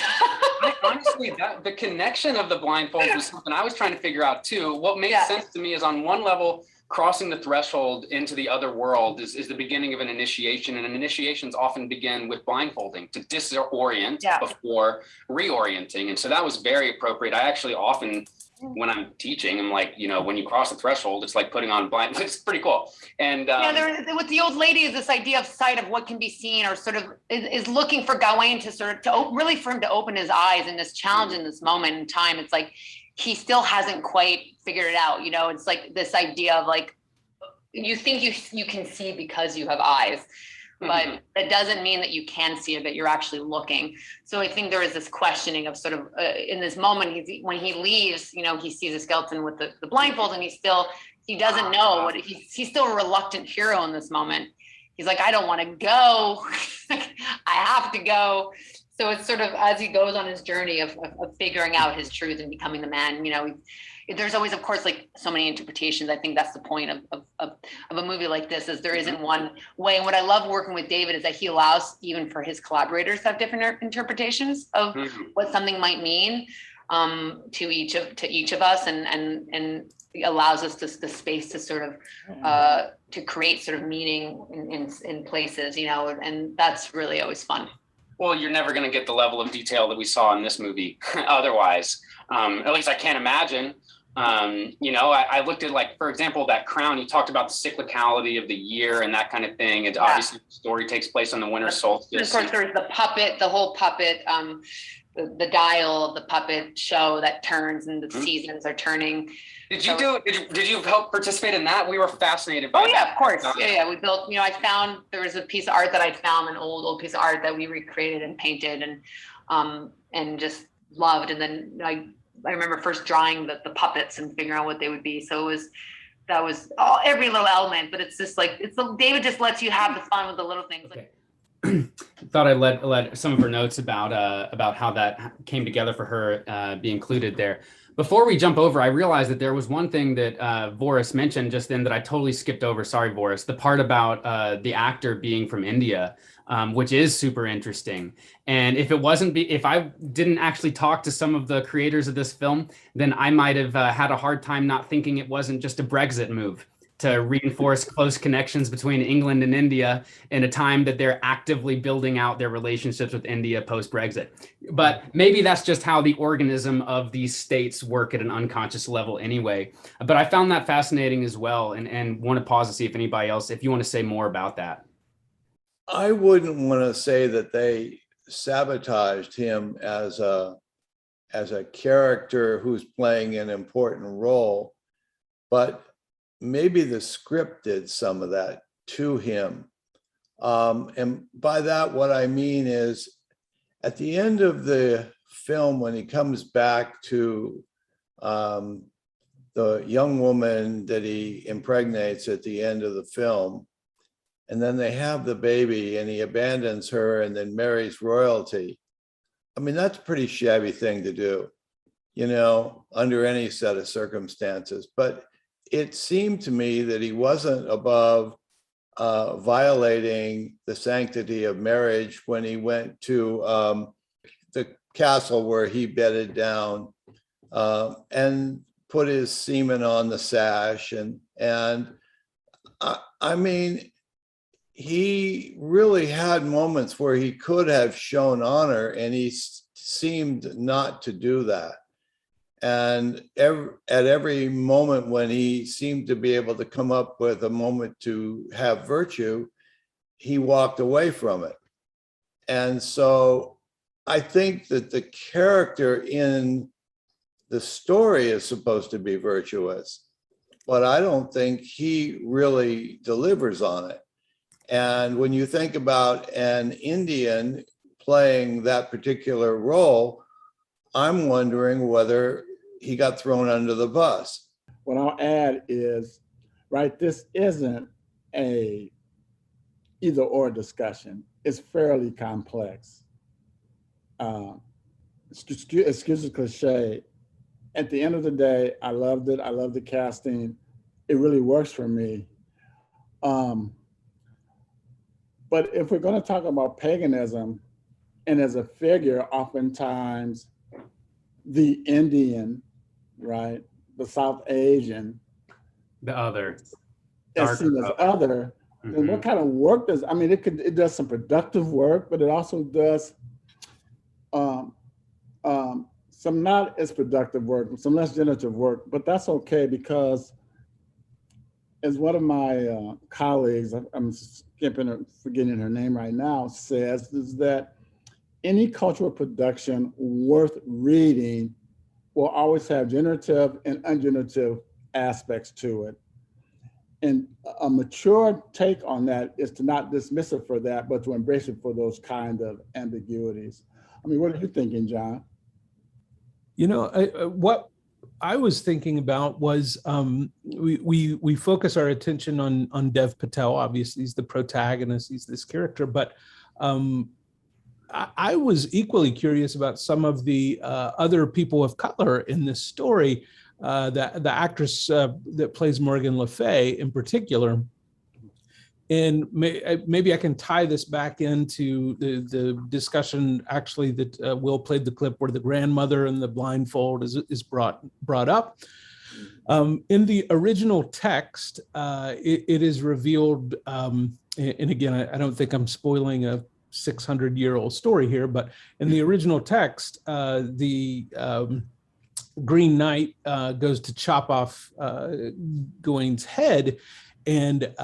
Honestly, the connection of the blindfold was something I was trying to figure out too. What makes sense to me is, on one level, crossing the threshold into the other world is the beginning of an initiation, and initiations often begin with blindfolding to disorient before reorienting. And so that was very appropriate. I actually often, when I'm teaching, I'm like, when you cross the threshold, it's like putting on blind. It's pretty cool. And with the old lady is this idea of sight, of what can be seen, or sort of is looking for Gawain to really for him to open his eyes in this challenge in this moment in time. It's like he still hasn't quite figured it out. It's like this idea of like, you think you can see because you have eyes, but that doesn't mean that you can see it, that you're actually looking. So I think there is this questioning of sort of in this moment, when he leaves, he sees a skeleton with the blindfold, and he doesn't know what he's still a reluctant hero in this moment. He's like, I don't want to go. I have to go. So it's sort of as he goes on his journey of figuring out his truth and becoming the man, you know, there's always, of course, like so many interpretations. I think that's the point of a movie like this, is there isn't one way. And what I love working with David is that he allows even for his collaborators to have different interpretations of what something might mean to each of us, and allows us the space to sort of to create sort of meaning in places, you know, and that's really always fun. Well, you're never going to get the level of detail that we saw in this movie otherwise. At least I can't imagine. You know, I looked at, like, for example, that crown. You talked about the cyclicality of the year and that kind of thing. And obviously the story takes place on the winter solstice. And of course, there's the puppet, the whole puppet, the dial of the puppet show that turns and the seasons are turning. Did you help participate in that? We were fascinated by that. Of course. Yeah. We built, you know, I found there was a piece of art that I found, an old piece of art that we recreated and painted and just loved. And then I remember first drawing the puppets and figuring out what they would be. So that was every little element, but it's just like, David just lets you have the fun with the little things. Okay. Thought I'd let some of her notes about how that came together for her be included there. Before we jump over, I realized that there was one thing that Vorris mentioned just then that I totally skipped over. Sorry, Vorris. The part about the actor being from India, which is super interesting. And if I didn't actually talk to some of the creators of this film, then I might have had a hard time not thinking it wasn't just a Brexit move to reinforce close connections between England and India in a time that they're actively building out their relationships with India post-Brexit. But maybe that's just how the organism of these states work at an unconscious level anyway. But I found that fascinating as well, and want to pause to see if anybody else, if you want to say more about that. I wouldn't want to say that they sabotaged him as a character who's playing an important role, but maybe the script did some of that to him. And by that, what I mean is at the end of the film, when he comes back to the young woman that he impregnates at the end of the film, and then they have the baby and he abandons her and then marries royalty. I mean, that's a pretty shabby thing to do, you know, under any set of circumstances. But it seemed to me that he wasn't above violating the sanctity of marriage when he went to the castle where he bedded down and put his semen on the sash. And I mean, he really had moments where he could have shown honor, and he seemed not to do that. And at every moment when he seemed to be able to come up with a moment to have virtue, he walked away from it. And so I think that the character in the story is supposed to be virtuous, but I don't think he really delivers on it. And when you think about an Indian playing that particular role, I'm wondering whether he got thrown under the bus. What I'll add is, right, this isn't a either or discussion. It's fairly complex. Excuse the cliche. At the end of the day, I loved it. I love the casting. It really works for me. But if we're going to talk about paganism, and as a figure, oftentimes the Indian, right, the South Asian, the other, is seen as other. And what kind of work does, I mean, it does some productive work, but it also does some not as productive work, some less generative work, but that's okay, because as one of my colleagues, I'm forgetting her name right now, says, is that any cultural production worth reading will always have generative and ungenerative aspects to it. And a mature take on that is to not dismiss it for that, but to embrace it for those kind of ambiguities. I mean, what are you thinking, John? You know, what I was thinking about was we focus our attention on Dev Patel. Obviously, he's the protagonist. He's this character, but I was equally curious about some of the other people of color in this story. The actress that plays Morgan Le Fay in particular. And maybe I can tie this back into the discussion actually that Will played the clip where the grandmother and the blindfold is brought up. In the original text, it is revealed, and again, I don't think I'm spoiling a 600-year-old story here, but in the original text, the Green Knight goes to chop off Gawain's head, and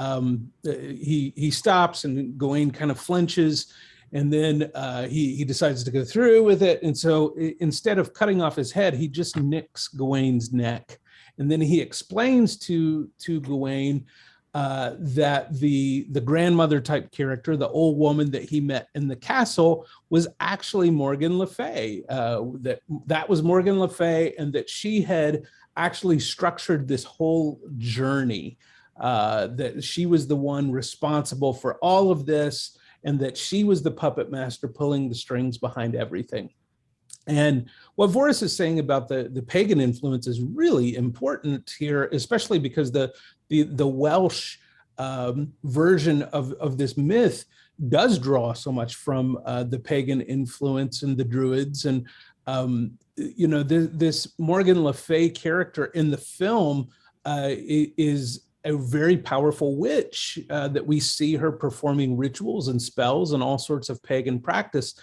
he stops, and Gawain kind of flinches, and then he decides to go through with it. And so instead of cutting off his head, he just nicks Gawain's neck. And then he explains to Gawain that the grandmother type character, the old woman that he met in the castle, was actually Morgan Le Fay. That was Morgan Le Fay, and that she had actually structured this whole journey. That she was the one responsible for all of this, and that she was the puppet master pulling the strings behind everything. And what Vorris is saying about the pagan influence is really important here, especially because the Welsh version of this myth does draw so much from the pagan influence and the Druids. And this Morgan Le Fay character in the film is a very powerful witch that we see her performing rituals and spells and all sorts of pagan practice.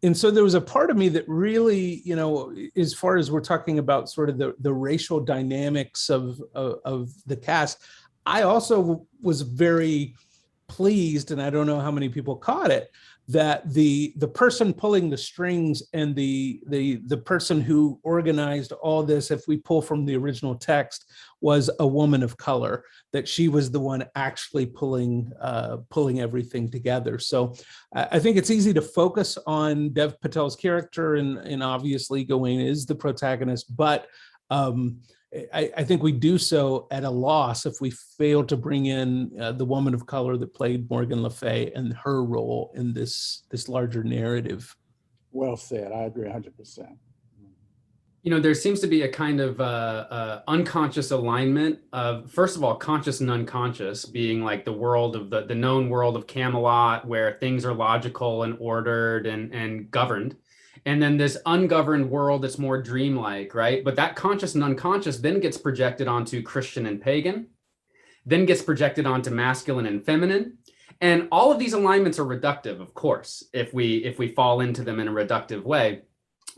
And so there was a part of me that really, as far as we're talking about sort of the racial dynamics of the cast, I also was very pleased, and I don't know how many people caught it, that the person pulling the strings and the person who organized all this, if we pull from the original text, was a woman of color, that she was the one actually pulling everything together. So I think it's easy to focus on Dev Patel's character, and obviously Gawain is the protagonist, but I think we do so at a loss if we fail to bring in the woman of color that played Morgan Le Fay and her role in this larger narrative. Well said. I agree 100%. There seems to be a kind of unconscious alignment of, first of all, conscious and unconscious being like the world of the known world of Camelot, where things are logical and ordered and governed. And then this ungoverned world that's more dreamlike, right? But that conscious and unconscious then gets projected onto Christian and pagan, then gets projected onto masculine and feminine. And all of these alignments are reductive, of course, if we fall into them in a reductive way,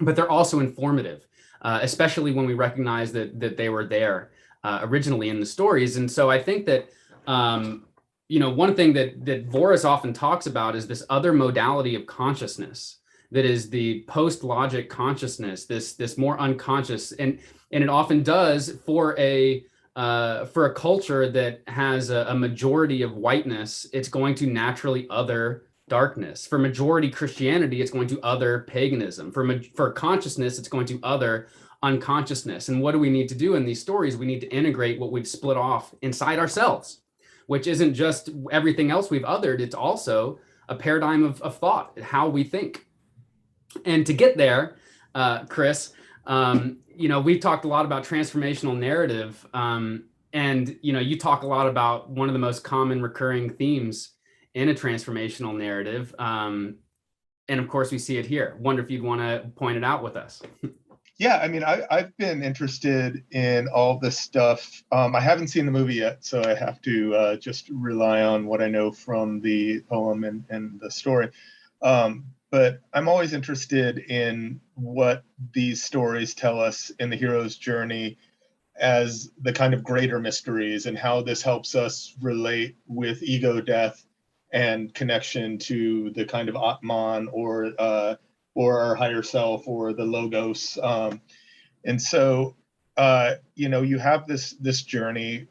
but they're also informative, especially when we recognize that they were there originally in the stories. And so I think that, one thing that Vorris often talks about is this other modality of consciousness, that is the post-logic consciousness, this more unconscious, and it often does for a culture that has a majority of whiteness. It's going to naturally other darkness. For majority Christianity, it's going to other paganism. For consciousness, it's going to other unconsciousness. And what do we need to do in these stories? We need to integrate what we've split off inside ourselves, which isn't just everything else we've othered. It's also a paradigm of thought, how we think. And to get there, Chris, we've talked a lot about transformational narrative, and you talk a lot about one of the most common recurring themes in a transformational narrative, and of course we see it here. Wonder if you'd want to point it out with us. Yeah, I mean, I've been interested in all this stuff. I haven't seen the movie yet, so I have to just rely on what I know from the poem and the story. But I'm always interested in what these stories tell us in the hero's journey as the kind of greater mysteries, and how this helps us relate with ego death and connection to the kind of Atman or our higher self or the logos. And so, you have this journey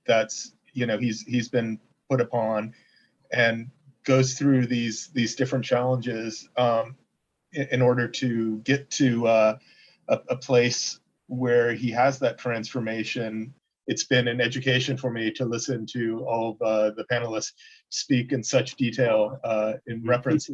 that's, he's been put upon, and goes through these different challenges in order to get to a place where he has that transformation. It's been an education for me to listen to all of the panelists speak in such detail in reference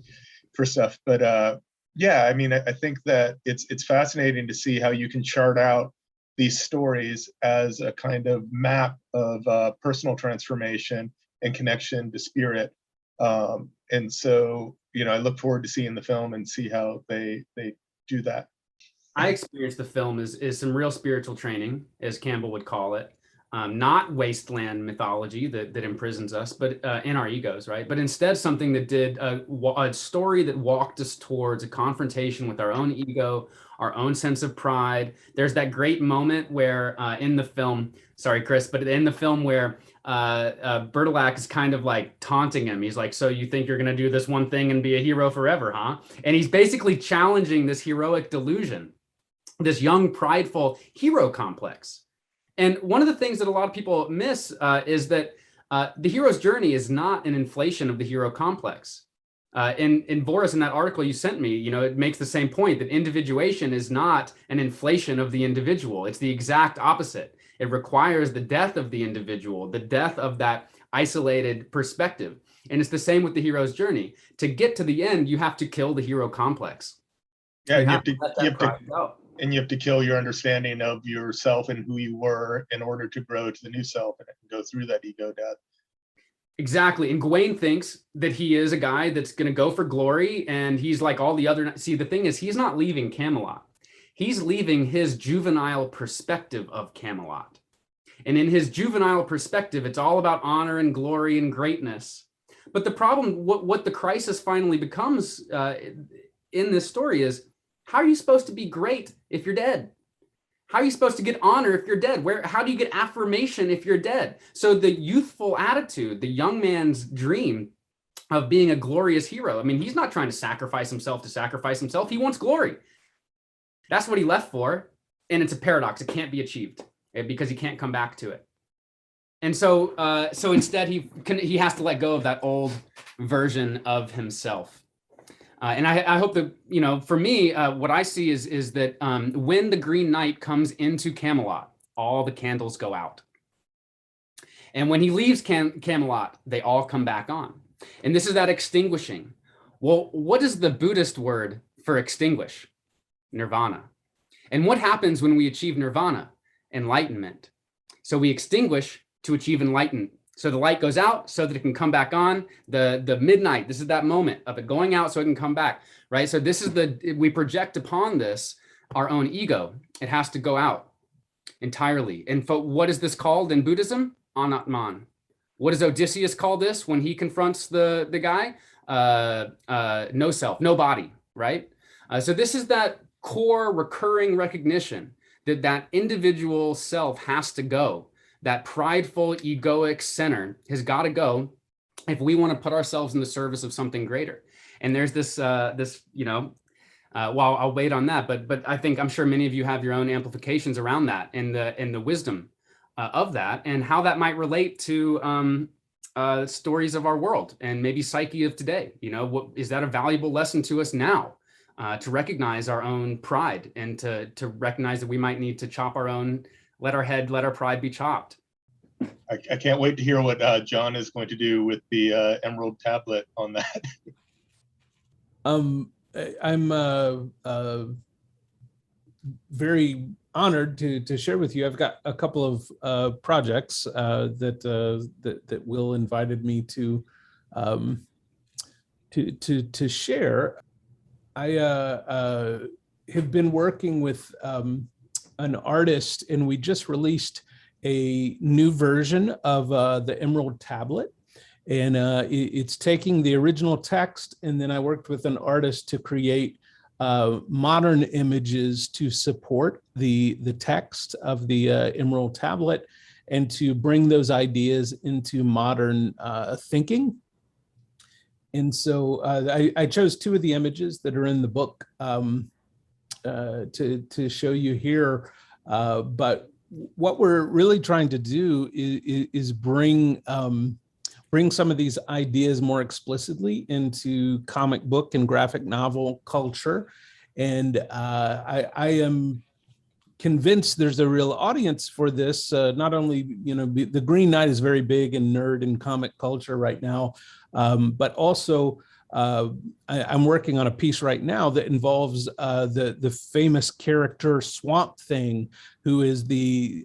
for stuff. But yeah, I mean, I think that it's fascinating to see how you can chart out these stories as a kind of map of personal transformation and connection to spirit. And so, you know, I look forward to seeing the film and see how they do that. I experienced the film as some real spiritual training, as Campbell would call it. Not wasteland mythology that imprisons us, but in our egos, right? But instead something that did a story that walked us towards a confrontation with our own ego, our own sense of pride. There's that great moment where in the film, sorry, Chris, but in the film where Bertolac is kind of like taunting him. He's like, so you think you're going to do this one thing and be a hero forever, huh? And he's basically challenging this heroic delusion, this young, prideful hero complex. And one of the things that a lot of people miss is that the hero's journey is not an inflation of the hero complex. In Vorris, in that article you sent me, you know, it makes the same point that individuation is not an inflation of the individual. It's the exact opposite. It requires the death of the individual, the death of that isolated perspective. And it's the same with the hero's journey. To get to the end, you have to kill the hero complex. Yeah, you have to kill your understanding of yourself and who you were in order to grow to the new self and go through that ego death. Exactly. And Gawain thinks that he is a guy that's going to go for glory, and he's like all the other. See, the thing is, he's not leaving Camelot. He's leaving his juvenile perspective of Camelot. And in his juvenile perspective, it's all about honor and glory and greatness. But the problem, what the crisis finally becomes in this story is, how are you supposed to be great if you're dead? How are you supposed to get honor if you're dead? How do you get affirmation if you're dead? So the youthful attitude, the young man's dream of being a glorious hero, I mean, he's not trying to sacrifice himself to sacrifice himself. He wants glory. That's what he left for. And it's a paradox. It can't be achieved because he can't come back to it. And so instead he has to let go of that old version of himself. And I hope that, you know, for me, what I see is that when the Green Knight comes into Camelot, all the candles go out. And when he leaves Camelot, they all come back on. And this is that extinguishing. Well, what is the Buddhist word for extinguish? Nirvana. And what happens when we achieve nirvana? Enlightenment. So we extinguish to achieve enlightenment. So the light goes out so that it can come back on. The midnight, this is that moment of it going out so it can come back, right? So this is we project upon this our own ego. It has to go out entirely. And what is this called in Buddhism? Anatman. What does Odysseus call this when he confronts the guy? No self, no body, right? So this is that core recurring recognition that individual self has to go. That prideful, egoic center has got to go if we want to put ourselves in the service of something greater. And there's this, you know, well, I'll wait on that, but I'm sure many of you have your own amplifications around that and the wisdom of that and how that might relate to stories of our world and maybe psyche of today. You know, is that a valuable lesson to us now to recognize our own pride and to recognize that we might need to chop our own. Let our pride be chopped. I can't wait to hear what John is going to do with the Emerald Tablet on that. I'm very honored to share with you. I've got a couple of projects that Will invited me to share. I have been working with an artist, and we just released a new version of the Emerald Tablet, and it's taking the original text, and then I worked with an artist to create modern images to support the text of the Emerald Tablet and to bring those ideas into modern thinking. And so I chose two of the images that are in the book to show you here, but what we're really trying to do is bring some of these ideas more explicitly into comic book and graphic novel culture, and I am convinced there's a real audience for this. Not only, you know, the Green Knight is very big in nerd and comic culture right now, but also I'm working on a piece right now that involves the famous character Swamp Thing, who is the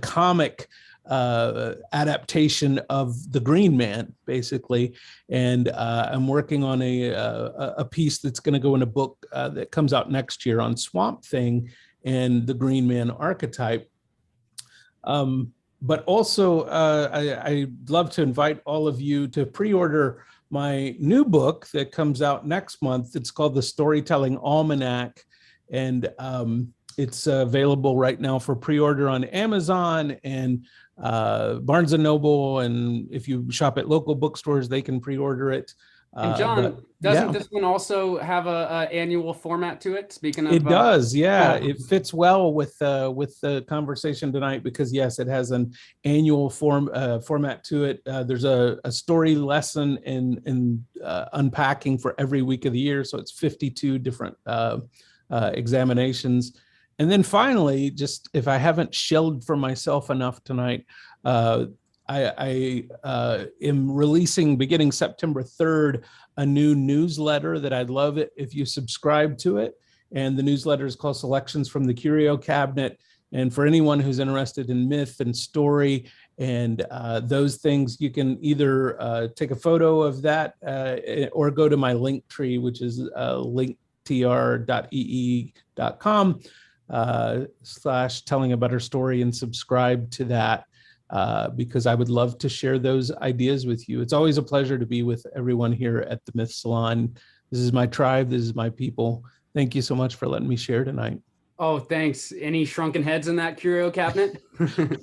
comic adaptation of the Green Man, basically. And I'm working on a piece that's going to go in a book that comes out next year on Swamp Thing and the Green Man archetype. But also, I'd love to invite all of you to pre-order my new book that comes out next month. It's called the Storytelling Almanac, and it's available right now for pre-order on Amazon and Barnes & Noble, and if you shop at local bookstores, they can pre-order it. And John, doesn't this one also have a annual format to it? Speaking of, it does, yeah. It fits well with the conversation tonight because yes, it has an annual format to it. There's a story lesson in unpacking for every week of the year, so it's 52 different examinations. And then finally, just if I haven't shelled for myself enough tonight, I am releasing beginning September 3rd a new newsletter that I'd love it if you subscribe to it. And the newsletter is called Selections from the Curio Cabinet. And for anyone who's interested in myth and story and those things, you can either take a photo of that or go to my link tree, which is linktr.ee.com/telling a better story, and subscribe to that. Because I would love to share those ideas with you. It's always a pleasure to be with everyone here at the Myth Salon. This is my tribe. This is my people. Thank you so much for letting me share tonight. Oh, thanks. Any shrunken heads in that curio cabinet?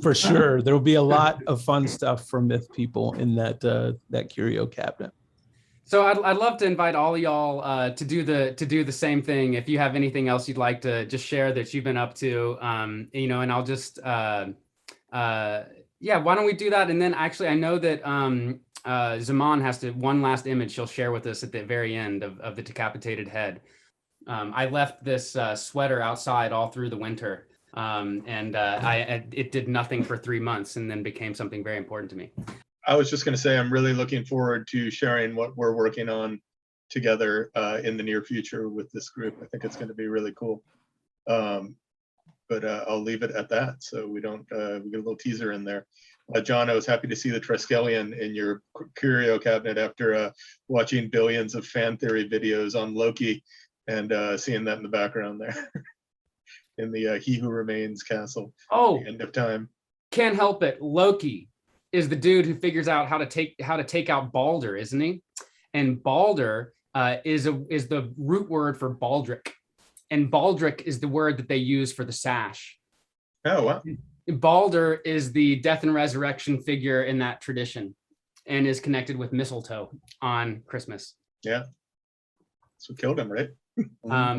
For sure. There will be a lot of fun stuff for myth people in that curio cabinet. So I'd love to invite all of y'all to do the same thing. If you have anything else you'd like to just share that you've been up to, and I'll just yeah, why don't we do that? And then actually, I know that Zaman has one last image she'll share with us at the very end of the decapitated head. I left this sweater outside all through the winter, and it did nothing for 3 months and then became something very important to me. I was just going to say, I'm really looking forward to sharing what we're working on together in the near future with this group. I think it's going to be really cool. But I'll leave it at that, so we don't we get a little teaser in there. John, I was happy to see the Triskelion in your curio cabinet after watching billions of fan theory videos on Loki and seeing that in the background there in the He Who Remains castle. Oh, the end of time. Can't help it. Loki is the dude who figures out how to take out Balder, isn't he? And Balder is the root word for baldric. And baldric is the word that they use for the sash. Oh, wow. Balder is the death and resurrection figure in that tradition and is connected with mistletoe on Christmas. Yeah. That's what killed him, right?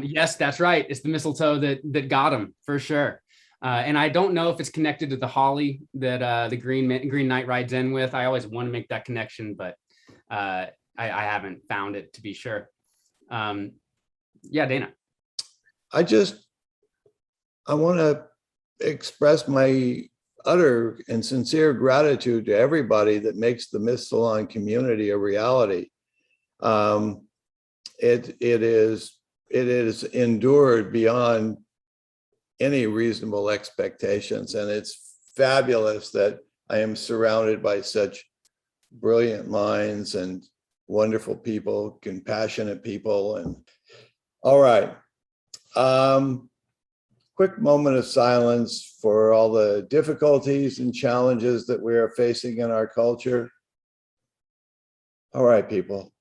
Yes, that's right. It's the mistletoe that got him, for sure. And I don't know if it's connected to the holly that the Green Knight rides in with. I always want to make that connection, but I haven't found it to be sure. Yeah, Dana. I want to express my utter and sincere gratitude to everybody that makes the Myth Salon community a reality. It is endured beyond any reasonable expectations, and it's fabulous that I am surrounded by such brilliant minds and wonderful people, compassionate people. And all right. Quick moment of silence for all the difficulties and challenges that we are facing in our culture. All right, people.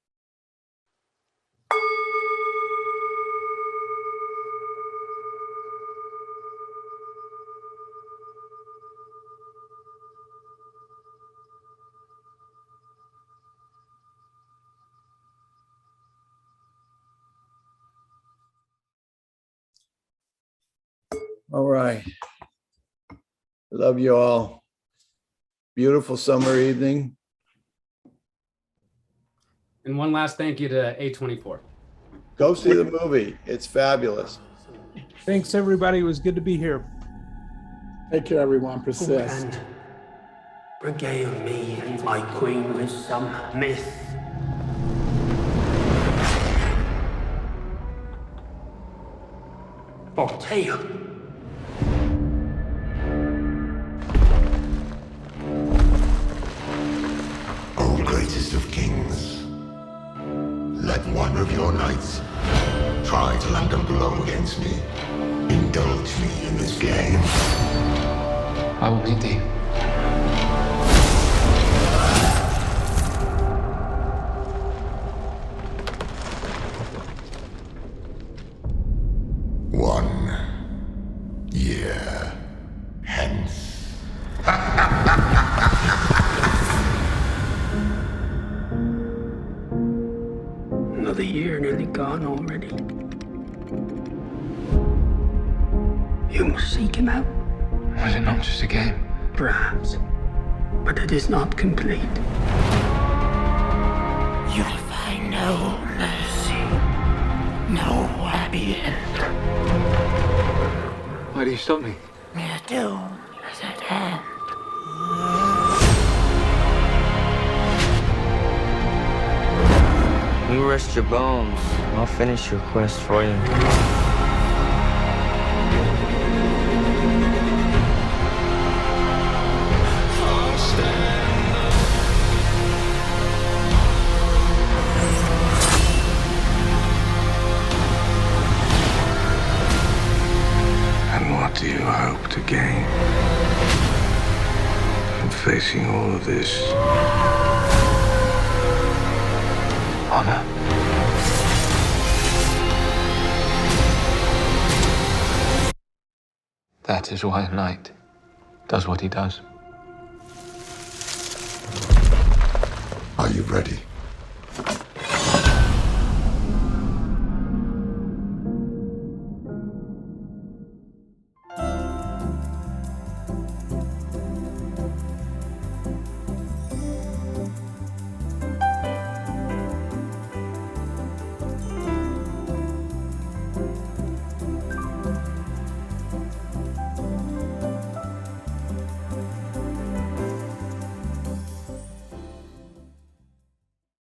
All right. Love you all. Beautiful summer evening. And one last thank you to A24. Go see the movie. It's fabulous. Thanks, everybody. It was good to be here. Take care, everyone. Persist. And regale me and my queen with some myth. or tail. O greatest of kings, let one of your knights try to land a blow against me. Indulge me in this game. I will meet thee. Year hence. Another year nearly gone already. You must seek him out. Was it not just a game? Perhaps, but it is not complete. You'll find no mercy, no happy end. Why do you stop me? Your doom is at hand. You rest your bones. I'll finish your quest for you. And what do you hope to gain from facing all of this? Honor. That is why a knight does what he does. Are you ready?